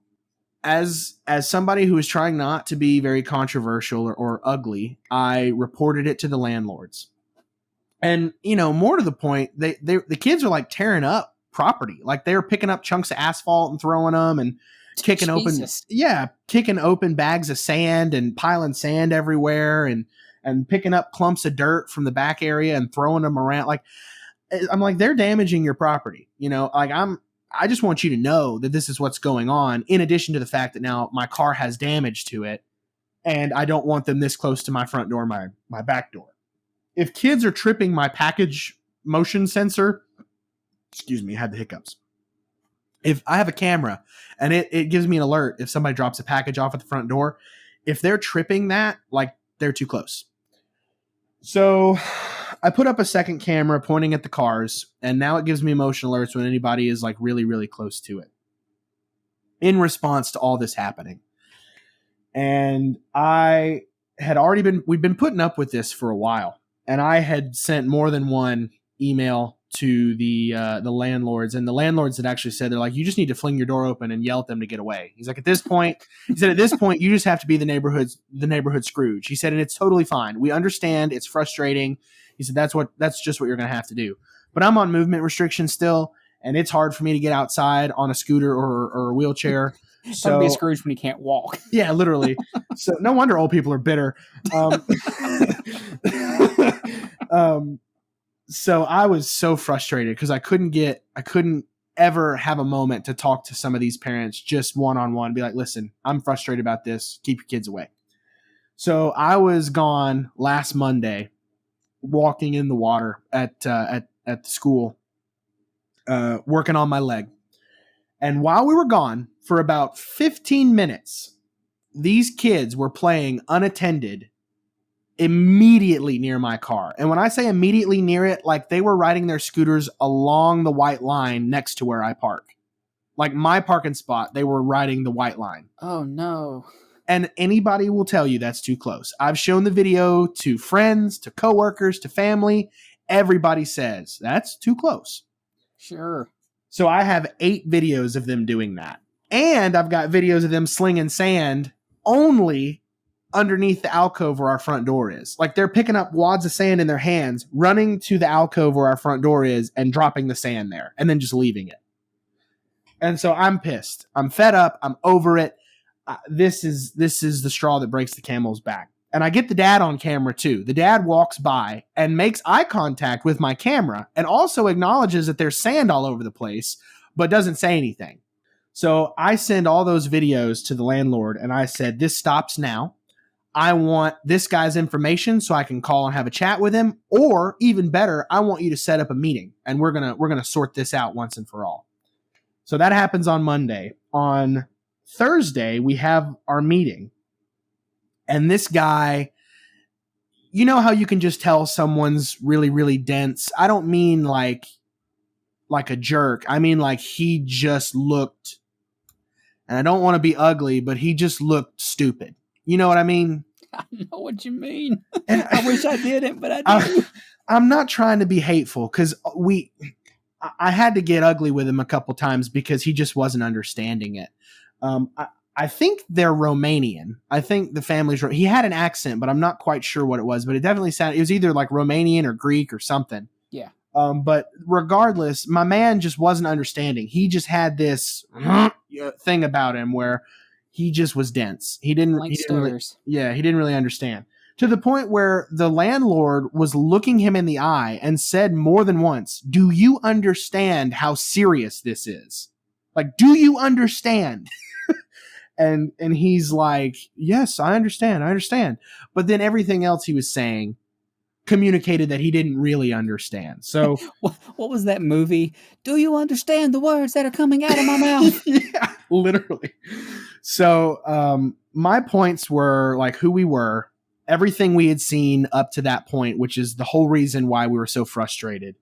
as somebody who is trying not to be very controversial or ugly, I reported it to the landlords. And, you know, more to the point, the kids are like tearing up property. Like, they're picking up chunks of asphalt and throwing them and kicking open bags of sand and piling sand everywhere and picking up clumps of dirt from the back area and throwing them around. Like, I'm like, they're damaging your property. You know, like, I just want you to know that this is what's going on, in addition to the fact that now my car has damage to it and I don't want them this close to my front door, my back door. If kids are tripping my package motion sensor, excuse me, I had the hiccups. If I have a camera and it gives me an alert if somebody drops a package off at the front door, if they're tripping that, like, they're too close. So I put up a second camera pointing at the cars, and now it gives me motion alerts when anybody is like really, really close to it, in response to all this happening. And we'd been putting up with this for a while, and I had sent more than one email to the landlords, and the landlords had actually said, they're like, you just need to fling your door open and yell at them to get away. He's like, at this point, you just have to be the neighborhood Scrooge. He said, and it's totally fine. We understand it's frustrating. He said, that's just what you're going to have to do. But I'm on movement restrictions still, and it's hard for me to get outside on a scooter or a wheelchair. Don't be a So Scrooge when he can't walk. yeah, literally. So no wonder old people are bitter. Um, so I was so frustrated because I couldn't ever have a moment to talk to some of these parents just one-on-one, be like, listen, I'm frustrated about this. Keep your kids away. So I was gone last Monday, walking in the water at the school, working on my leg. And while we were gone for about 15 minutes, these kids were playing unattended immediately near my car. And when I say immediately near it, like they were riding their scooters along the white line next to where I park. Like my parking spot, they were riding the white line. Oh, no. And anybody will tell you that's too close. I've shown the video to friends, to coworkers, to family. Everybody says that's too close. Sure. So I have 8 videos of them doing that. And I've got videos of them slinging sand only underneath the alcove where our front door is. Like they're picking up wads of sand in their hands, running to the alcove where our front door is and dropping the sand there and then just leaving it. And so I'm pissed. I'm fed up. I'm over it. This is the straw that breaks the camel's back. And I get the dad on camera too. The dad walks by and makes eye contact with my camera and also acknowledges that there's sand all over the place, but doesn't say anything. So I send all those videos to the landlord and I said, this stops now. I want this guy's information so I can call and have a chat with him. Or even better, I want you to set up a meeting and we're gonna sort this out once and for all. So that happens on Monday. On Thursday, we have our meeting. And this guy, you know how you can just tell someone's really, really dense? I don't mean like a jerk. I mean like he just looked, and I don't want to be ugly, but he just looked stupid. You know what I mean? I know what you mean. And I wish I didn't, but I do. I'm not trying to be hateful because I had to get ugly with him a couple times because he just wasn't understanding it. I think they're Romanian. I think the family's, he had an accent, but I'm not quite sure what it was, but it definitely sounded, it was either like Romanian or Greek or something. Yeah. But regardless, my man just wasn't understanding. He just had this thing about him where he just was dense. He didn't really understand. To the point where the landlord was looking him in the eye and said more than once, do you understand how serious this is? Like, do you understand? And he's like, yes, I understand. But then everything else he was saying communicated that he didn't really understand. So what was that movie? Do you understand the words that are coming out of my mouth? Yeah, literally. So my points were like who we were, everything we had seen up to that point, which is the whole reason why we were so frustrated.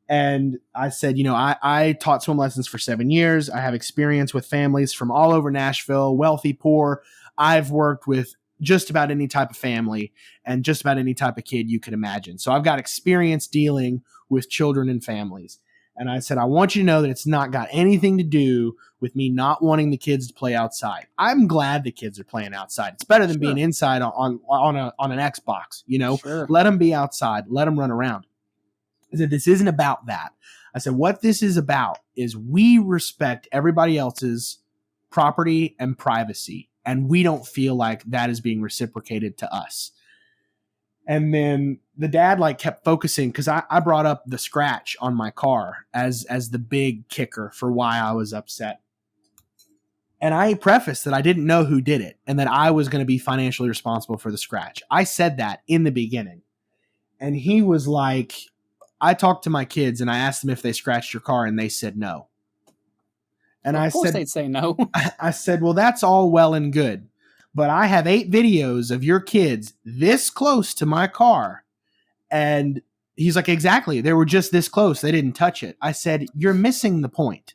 And I said, I taught swim lessons for 7 years. I have experience with families from all over Nashville, wealthy, poor. I've worked with just about any type of family and just about any type of kid you could imagine. So I've got experience dealing with children and families. And I said, I want you to know that it's not got anything to do with me not wanting the kids to play outside. I'm glad the kids are playing outside. It's better than being inside on an Xbox, Sure. Let them be outside. Let them run around. I said, this isn't about that. I said, what this is about is we respect everybody else's property and privacy, and we don't feel like that is being reciprocated to us. And then the dad kept focusing because I brought up the scratch on my car as the big kicker for why I was upset. And I prefaced that I didn't know who did it and that I was going to be financially responsible for the scratch. I said that in the beginning. And he was like, I talked to my kids and I asked them if they scratched your car and they said no. And of course they'd say no. I said, well, that's all well and good, but I have 8 videos of your kids this close to my car. And he's like, exactly. They were just this close. They didn't touch it. I said, you're missing the point.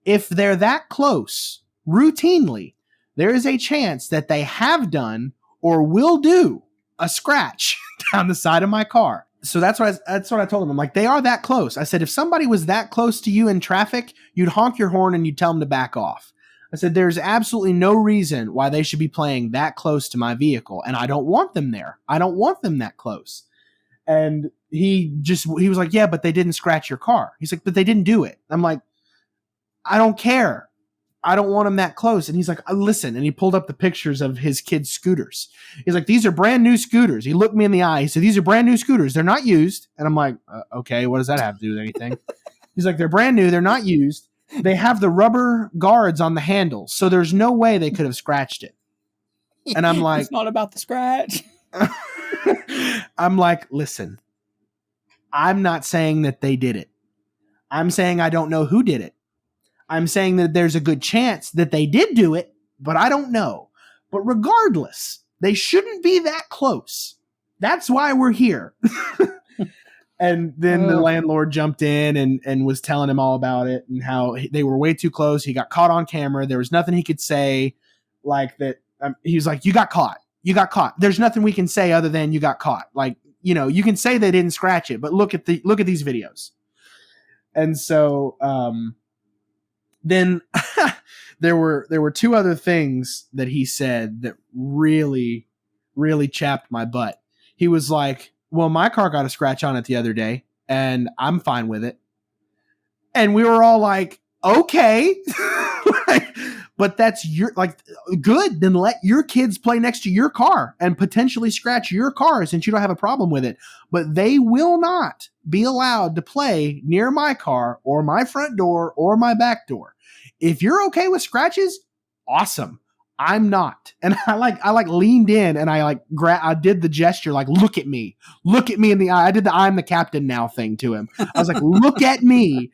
If they're that close routinely, there is a chance that they have done or will do a scratch down the side of my car. So that's what I told him. I'm like, they are that close. I said, if somebody was that close to you in traffic, you'd honk your horn and you'd tell them to back off. I said, there's absolutely no reason why they should be playing that close to my vehicle. And I don't want them there. I don't want them that close. And he was like, yeah, but they didn't scratch your car. He's like, but they didn't do it. I'm like, I don't care. I don't want them that close. And he's like, listen. And he pulled up the pictures of his kids' scooters. He's like, these are brand new scooters. He looked me in the eye. He said, these are brand new scooters. They're not used. And I'm like, okay, what does that have to do with anything? He's like, they're brand new. They're not used. They have the rubber guards on the handles. So there's no way they could have scratched it. And I'm like, it's not about the scratch. I'm like, listen, I'm not saying that they did it. I'm saying I don't know who did it. I'm saying that there's a good chance that they did do it, but I don't know. But regardless, they shouldn't be that close. That's why we're here. And then the landlord jumped in and was telling him all about it and how they were way too close. He got caught on camera. There was nothing he could say like that. He was like, you got caught. You got caught. There's nothing we can say other than you got caught. Like, you can say they didn't scratch it, but look at these videos. And so, then there were two other things that he said that really, really chapped my butt. He was like, well, my car got a scratch on it the other day and I'm fine with it. And we were all like, okay, but that's good. Then let your kids play next to your car and potentially scratch your car since you don't have a problem with it. But they will not be allowed to play near my car or my front door or my back door. If you're okay with scratches, awesome. I'm not. And I leaned in and I did the gesture, like, look at me in the eye. I did the I'm the captain now thing to him. I was like, look at me.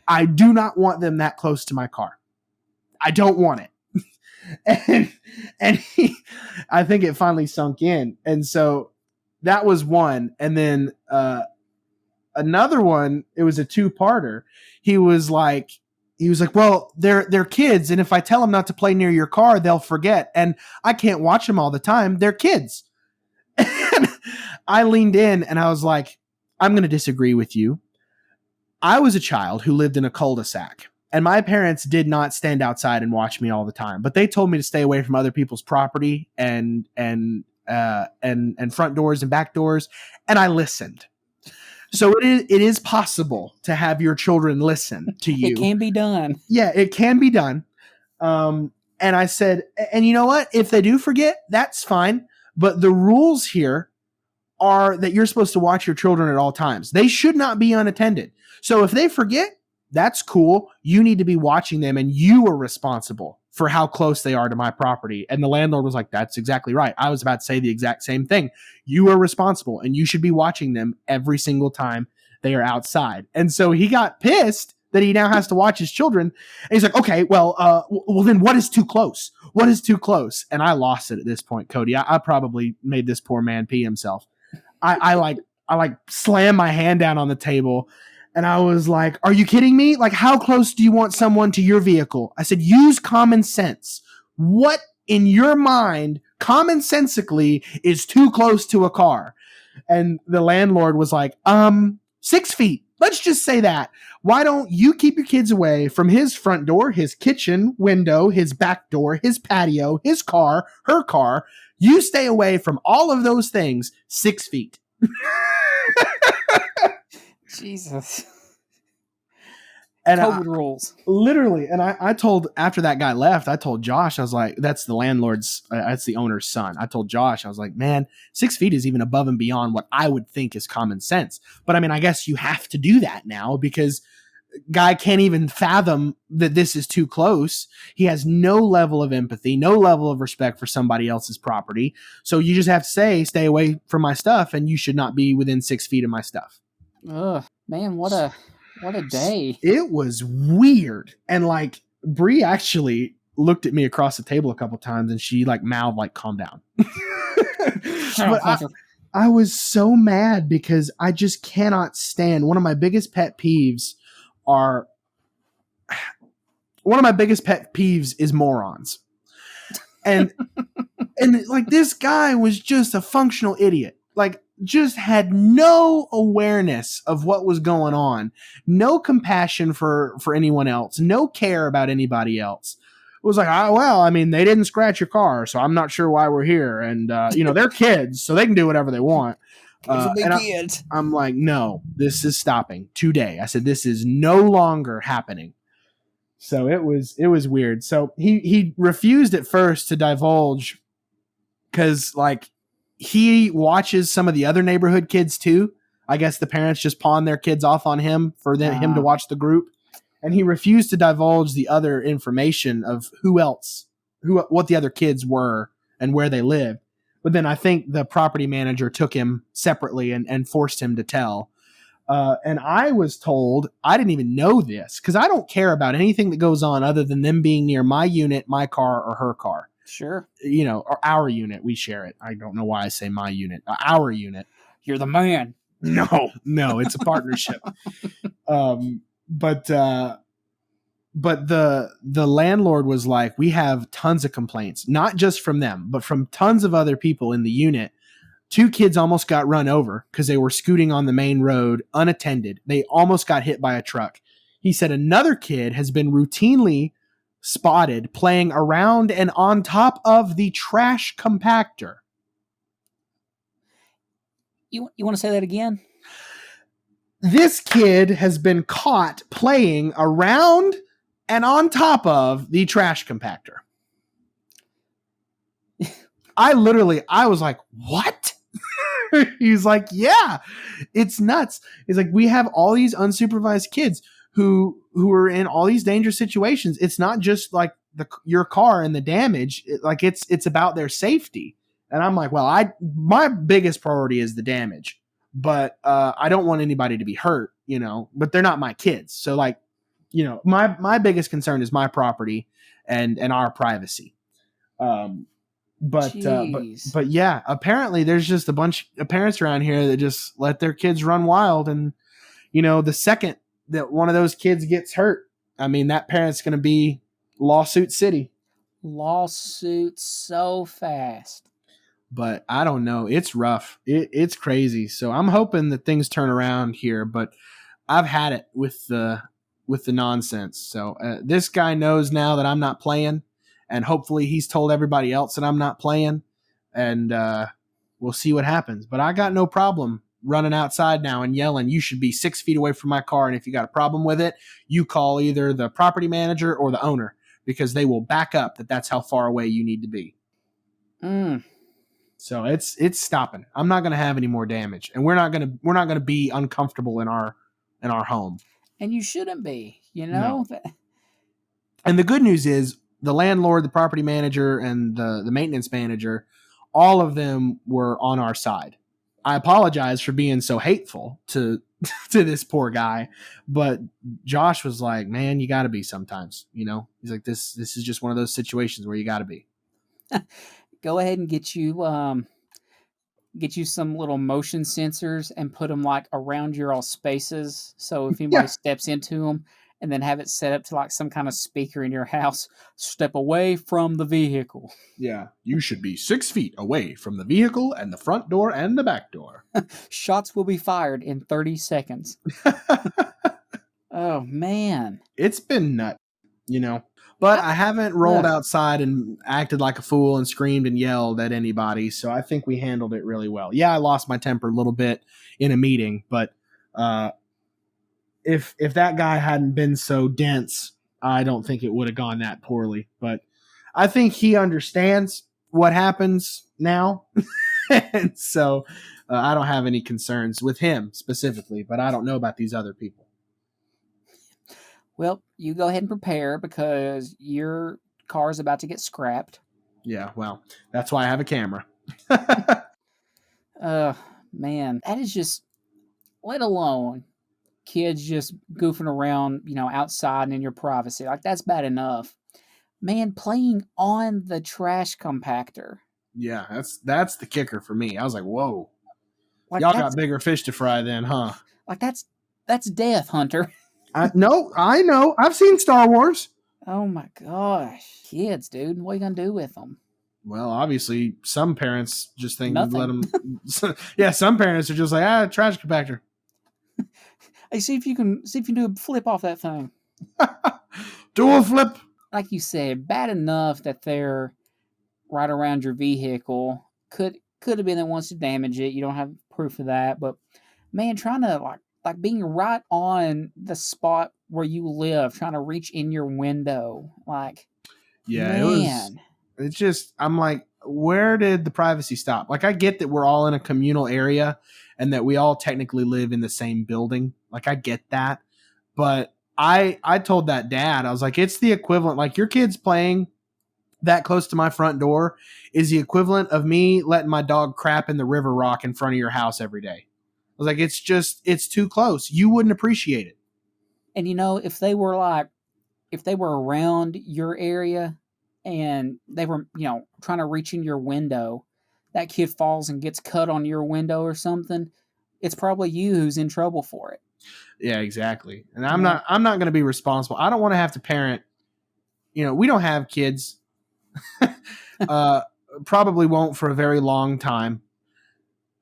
I do not want them that close to my car. I don't want it. and I think it finally sunk in. And so that was one. And then another one, it was a two-parter. He was like, well, they're kids, and if I tell them not to play near your car, they'll forget. And I can't watch them all the time. They're kids. And I leaned in and I was like, I'm going to disagree with you. I was a child who lived in a cul-de-sac, and my parents did not stand outside and watch me all the time, but they told me to stay away from other people's property and front doors and back doors, and I listened. So it is possible to have your children listen to you. It can be done. Yeah, it can be done. And I said, and you know what? If they do forget, that's fine. But the rules here are that you're supposed to watch your children at all times. They should not be unattended. So if they forget, that's cool. You need to be watching them, and you are responsible for how close they are to my property. And the landlord was like, that's exactly right. I was about to say the exact same thing. You are responsible, and you should be watching them every single time they are outside. And so he got pissed that he now has to watch his children. And he's like, okay, well, then what is too close? What is too close? And I lost it at this point, Cody. I probably made this poor man pee himself. I slammed my hand down on the table. And I was like, are you kidding me? Like, how close do you want someone to your vehicle? I said, use common sense. What in your mind, commonsensically, is too close to a car? And the landlord was like, 6 feet. Let's just say that. Why don't you keep your kids away from his front door, his kitchen window, his back door, his patio, his car, her car? You stay away from all of those things 6 feet. Jesus. And COVID rules. Literally. And I told, after that guy left, I told Josh, I was like, that's the landlord's, that's the owner's son. I told Josh, I was like, man, 6 feet is even above and beyond what I would think is common sense. But I mean, I guess you have to do that now because guy can't even fathom that this is too close. He has no level of empathy, no level of respect for somebody else's property. So you just have to say, stay away from my stuff, and you should not be within 6 feet of my stuff. Ugh, man, what a day. It was weird. And like Bree actually looked at me across the table a couple times and she like mouthed like, calm down. But I was so mad because I just cannot stand. One of my biggest pet peeves is morons. And like this guy was just a functional idiot. Like, just had no awareness of what was going on, no compassion for anyone else, no care about anybody else. It was like, well, I mean, they didn't scratch your car, so I'm not sure why we're here. And, they're kids, so they can do whatever they want. I'm like, no, this is stopping today. I said, this is no longer happening. So it was weird. So he refused at first to divulge because like he watches some of the other neighborhood kids too. I guess the parents just pawn their kids off on him for him to watch the group, and he refused to divulge the other information of what the other kids were and where they lived. But then I think the property manager took him separately and forced him to tell. And I was told, I didn't even know this because I don't care about anything that goes on other than them being near my unit, my car, or her car. Sure. Or our unit. We share it. I don't know why I say my unit. Our unit. You're the man. No, it's a partnership. But the landlord was like, we have tons of complaints, not just from them, but from tons of other people in the unit. 2 kids almost got run over because they were scooting on the main road unattended. They almost got hit by a truck. He said another kid has been routinely spotted playing around and on top of the trash compactor. You want to say that again? This kid has been caught playing around and on top of the trash compactor. I was like, what? He's like, yeah, it's nuts. He's like, we have all these unsupervised kids who are in all these dangerous situations. It's not just like your car and the damage. It's about their safety. And I'm like, well, my biggest priority is the damage, but I don't want anybody to be hurt, but they're not my kids. So like, my biggest concern is my property and our privacy. But yeah, apparently there's just a bunch of parents around here that just let their kids run wild. And, the second that one of those kids gets hurt, I mean, that parent's going to be lawsuit city. Lawsuit so fast. But I don't know. It's rough. It's crazy. So I'm hoping that things turn around here, but I've had it with the nonsense. So this guy knows now that I'm not playing. And hopefully he's told everybody else that I'm not playing, and we'll see what happens. But I got no problem running outside now and yelling, you should be 6 feet away from my car. And if you got a problem with it, you call either the property manager or the owner, because they will back up that's how far away you need to be. So it's stopping. I'm not going to have any more damage, and we're not going to be uncomfortable in our home. And you shouldn't be, No. And the good news is, the landlord, the property manager, and the maintenance manager, all of them were on our side. I apologize for being so hateful to this poor guy, but Josh was like, man, you got to be sometimes, He's like, this is just one of those situations where you got to be. Go ahead and get you some little motion sensors and put them like around your all spaces. So if anybody steps into them, and then have it set up to like some kind of speaker in your house. Step away from the vehicle. Yeah. You should be 6 feet away from the vehicle and the front door and the back door. Shots will be fired in 30 seconds. Oh, man. It's been nuts, But I haven't rolled outside and acted like a fool and screamed and yelled at anybody. So I think we handled it really well. Yeah, I lost my temper a little bit in a meeting, but if that guy hadn't been so dense, I don't think it would have gone that poorly. But I think he understands what happens now. And so I don't have any concerns with him specifically, but I don't know about these other people. Well, you go ahead and prepare because your car is about to get scrapped. Yeah, well, that's why I have a camera. Man, that is just, let alone kids just goofing around, outside and in your privacy. Like, that's bad enough. Man, playing on the trash compactor. Yeah, that's the kicker for me. I was like, whoa. Like, y'all got bigger fish to fry then, huh? Like, that's death, Hunter. I know. I've seen Star Wars. Oh my gosh. Kids, dude. What are you going to do with them? Well, obviously, some parents just think let them. Yeah, some parents are just like, trash compactor. Hey, see if you can do a flip off that thing. Do a flip. Like you said, bad enough that they're right around your vehicle. Could have been that wants to damage it. You don't have proof of that, but man, trying to like like being right on the spot where you live, trying to reach in your window. Like, Yeah, it was. man. It's just, I'm like, where did the privacy stop? Like, I get that we're all in a communal area and that we all technically live in the same building. Like, I get that. But I told that dad, I was like, it's the equivalent. Like, your kids playing that close to my front door is the equivalent of me letting my dog crap in the river rock in front of your house every day. I was like, it's too close. You wouldn't appreciate it. And you know, if they were around your area and they were, trying to reach in your window, that kid falls and gets cut on your window or something, it's probably you who's in trouble for it. Yeah, exactly. And I'm Yeah. not I'm not going to be responsible. I don't want to have to parent. We don't have kids. uh, Probably won't for a very long time.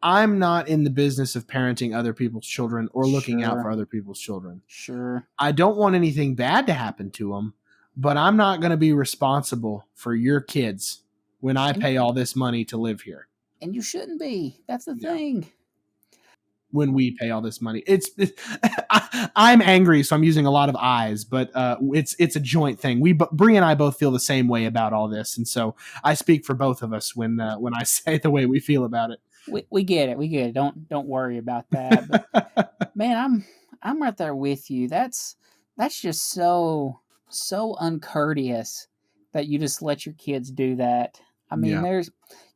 I'm not in the business of parenting other people's children or looking out for Sure. other people's children. Sure. I don't want anything bad to happen to them, but I'm not going to be responsible for your kids when I And pay all this money to live here. and you shouldn't be. That's the Yeah. thing. When we pay all this money, I'm angry, so I'm using a lot of eyes, but it's a joint thing. Bree and I both feel the same way about all this, and so I speak for both of us when I say the way we feel about it. We get it. We get it. Don't worry about that. But man, I'm right there with you. That's just so uncourteous that you just let your kids do that. I mean, Yeah, there's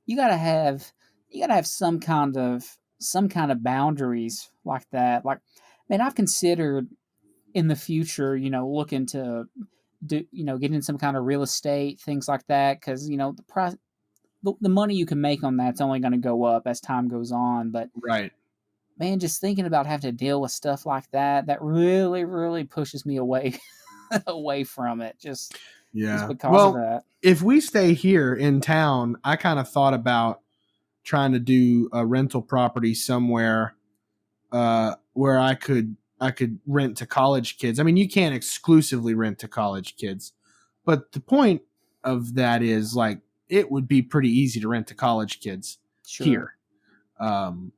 you gotta have you gotta have some kind of boundaries like that. Like, man, I've considered in the future, looking to do, getting some kind of real estate, things like that, because the price, the money you can make on that's only going to go up as time goes on. But right. man, just thinking about having to deal with stuff like that really, really pushes me away away from it. Just Yeah. because of Well, that. if we stay here in town, I kind of thought about trying to do a rental property somewhere where I could rent to college kids. I mean, you can't exclusively rent to college kids, but the point of that is like it would be pretty easy to rent to college kids Sure. here. Um,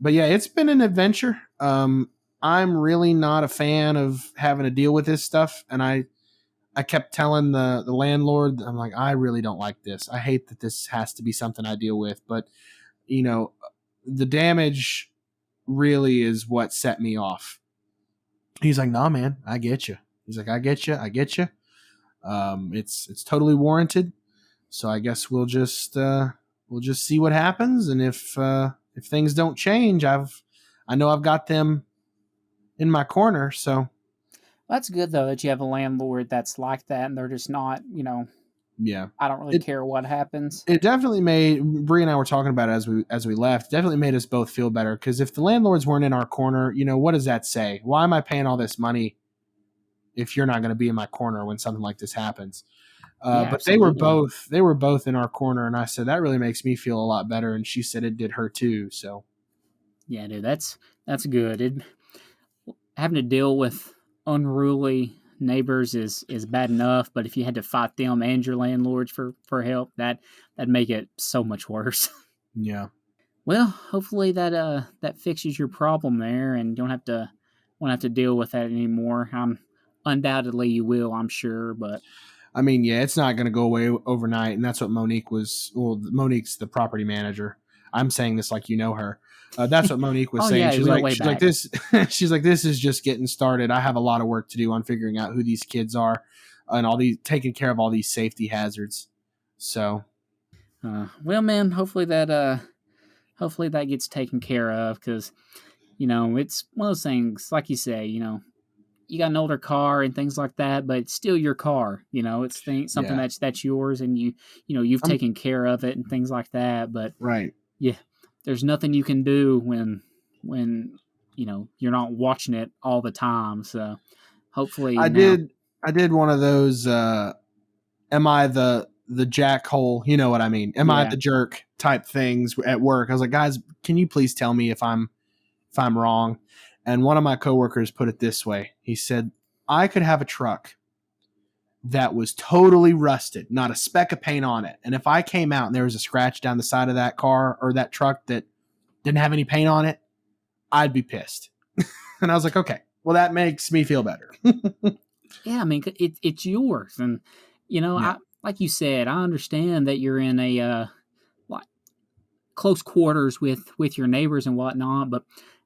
but yeah, it's been an adventure. I'm really not a fan of having to deal with this stuff, and I kept telling the landlord, I'm like, I really don't like this. I hate that this has to be something I deal with, but you know, the damage really is what set me off. He's like, nah, man, I get you. He's like, I get you. I get you. It's totally warranted. So I guess we'll just see what happens. And if things don't change, I know I've got them in my corner. So That's good though that you have a landlord that's like that, and they're just not. yeah, I don't really it care what happens. it definitely made Bree and I were talking about it as we left. Definitely made us both feel better because if the landlords weren't in our corner, what does that say? Why am I paying all this money if you're not going to be in my corner when something like this happens? Yeah, But they were absolutely. both in our corner, and I said that really makes me feel a lot better, and she said it did her too. So Yeah, dude, that's good. Having to deal with unruly neighbors is bad enough, but if you had to fight them and your landlords for help, that'd make it so much worse. yeah, Well, hopefully that fixes your problem there, and you don't have to won't have to deal with that anymore. Undoubtedly you will, I'm sure, but I mean, yeah, it's not going to go away overnight, and that's what Monique was. Well, Monique's the property manager. I'm saying this like you know her. That's what Monique was oh saying. yeah, She's we go like, way she's like back. this. She's like, this is just getting started. I have a lot of work to do on figuring out who these kids are, and all these taking care of all these safety hazards. So Well, man, hopefully that gets taken care of because it's one of those things, like you say, you got an older car and things like that, but it's still your car. It's something yeah, that's yours, and you've I'm taken care of it and things like that. But right. yeah, there's nothing you can do when you're not watching it all the time. So hopefully I now, did. I did one of those. Am I the jackhole? You know what I mean? Am I yeah, the jerk type things at work? I was like, guys, can you please tell me if I'm wrong? And one of my coworkers put it this way. He said, I could have a truck that was totally rusted, not a speck of paint on it. And if I came out and there was a scratch down the side of that car or that truck that didn't have any paint on it, I'd be pissed. And I was like, okay, well, that makes me feel better. Yeah, I mean, it's yours, and Yeah. I like you said, I understand that you're in a like close quarters with your neighbors and whatnot, but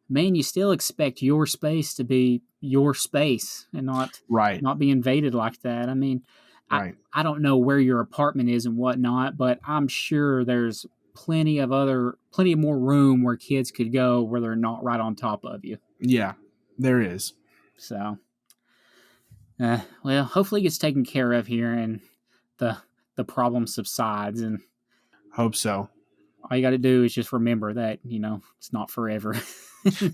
man, you still expect your space to be your space and Right. not be invaded like that. I mean, Right. I don't know where your apartment is and whatnot, but I'm sure there's plenty of more room where kids could go where they're not right on top of you. Yeah, there is. So, well, hopefully it gets taken care of here and the the problem subsides, and Hope so. all you got to do is just remember that it's not forever.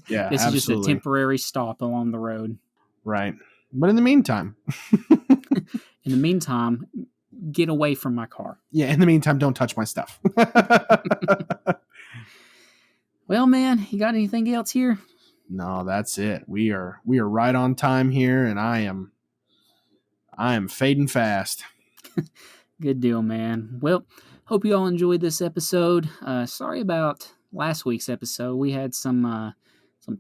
Yeah, This is just a absolutely. temporary stop along the road. Right. But in the meantime, In the meantime, get away from my car. don't touch my stuff. Well, man, you got anything else here? No, that's it. We are right on time here, and I am fading fast. Good deal, man. Well, hope you all enjoyed this episode. Sorry about last week's episode. We had some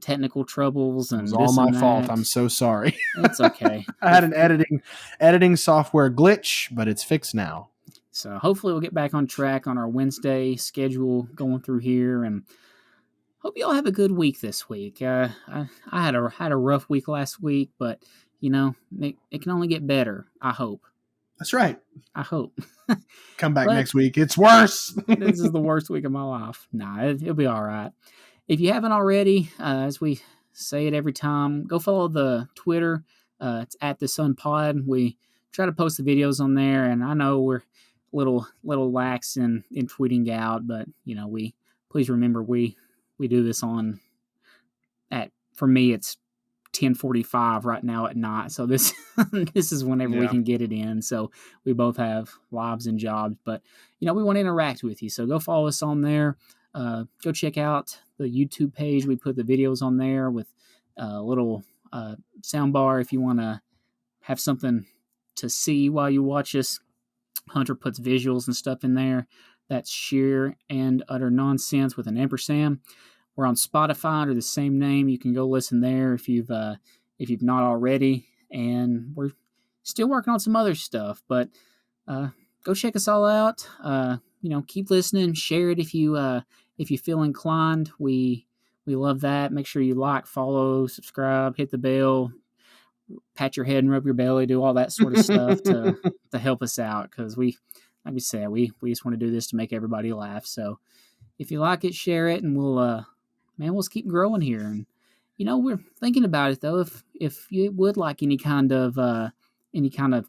technical troubles It was and all this my and fault. that. I'm so sorry. It's okay. I had an editing software glitch, but it's fixed now. So hopefully we'll get back on track on our Wednesday schedule going through here, and hope you all have a good week this week. I had a rough week last week, but it can only get better. I hope. That's right. I hope. Come back But next week. It's worse. this is the worst week of my life. Nah, it'll be all right. If you haven't already, as we say it every time, go follow the Twitter. It's at the Sun Pod. We try to post the videos on there, and I know we're little lax in tweeting out, but we please remember we do this on for me it's 10:45 right now at night, so this this is whenever we Yeah. can get it in. So we both have lives and jobs, but we want to interact with you. So go follow us on there. Go check out the YouTube page. We put the videos on there with a little sound bar if you want to have something to see while you watch us. Hunter puts visuals and stuff in there. That's sheer and utter nonsense with an ampersand. We're on Spotify under the same name. You can go listen there if you've not already. And we're still working on some other stuff, but go check us all out. Keep listening. Share it if you feel inclined. We love that. Make sure you like, follow, subscribe, hit the bell, pat your head and rub your belly, do all that sort of stuff to help us out, because like we said, we just want to do this to make everybody laugh. So if you like it, share it, and we'll just keep growing here. And we're thinking about it though. If you would like any kind of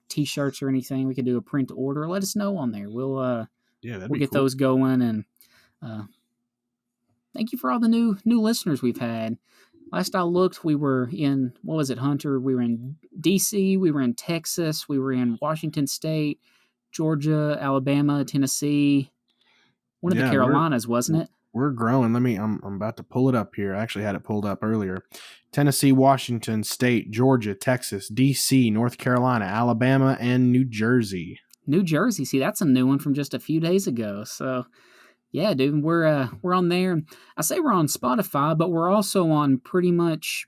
t-shirts or anything, we could do a print order. Let us know on there. We'll get cool. those going. And thank you for all the new listeners we've had. Last I looked, we were in, what was it, Hunter? We were in DC, we were in Texas, we were in Washington State, Georgia, Alabama, Tennessee, one of the Carolinas, wasn't it? We're growing. I'm about to pull it up here. I actually had it pulled up earlier. Tennessee, Washington State, Georgia, Texas, DC, North Carolina, Alabama, and New Jersey. New Jersey. See, that's a new one from just a few days ago. So yeah, dude, we're on there. I say we're on Spotify, but we're also on pretty much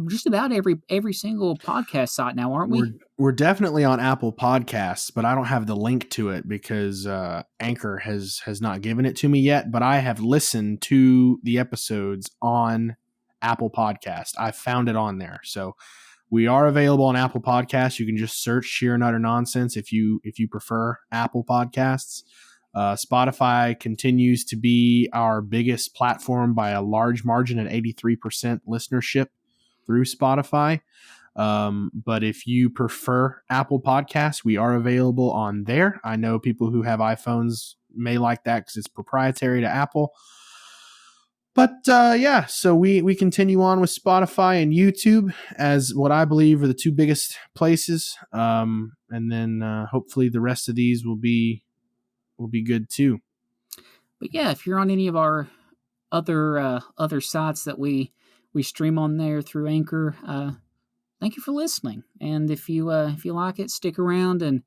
just about every single podcast site now, aren't we? We're definitely on Apple Podcasts, but I don't have the link to it because Anchor has not given it to me yet. But I have listened to the episodes on Apple Podcast. I found it on there, so we are available on Apple Podcasts. You can just search Sheer and Utter Nonsense if you prefer Apple Podcasts. Spotify continues to be our biggest platform by a large margin at 83% listenership through Spotify. But if you prefer Apple Podcasts, we are available on there. I know people who have iPhones may like that because it's proprietary to Apple. But so we continue on with Spotify and YouTube as what I believe are the two biggest places. And then hopefully the rest of these will be good too. But yeah, if you're on any of our other sites that we stream on there through Anchor, thank you for listening. And if you like it, stick around and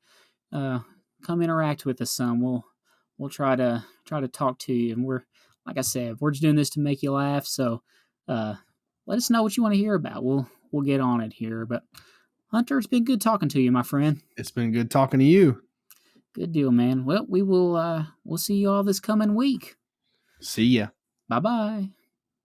come interact with us some. We'll try to talk to you. And we're, like I said, we're just doing this to make you laugh. So let us know what you want to hear about. We'll get on it here. But Hunter, it's been good talking to you, my friend. It's been good talking to you. Good deal, man. Well, we'll see you all this coming week. See ya. Bye bye.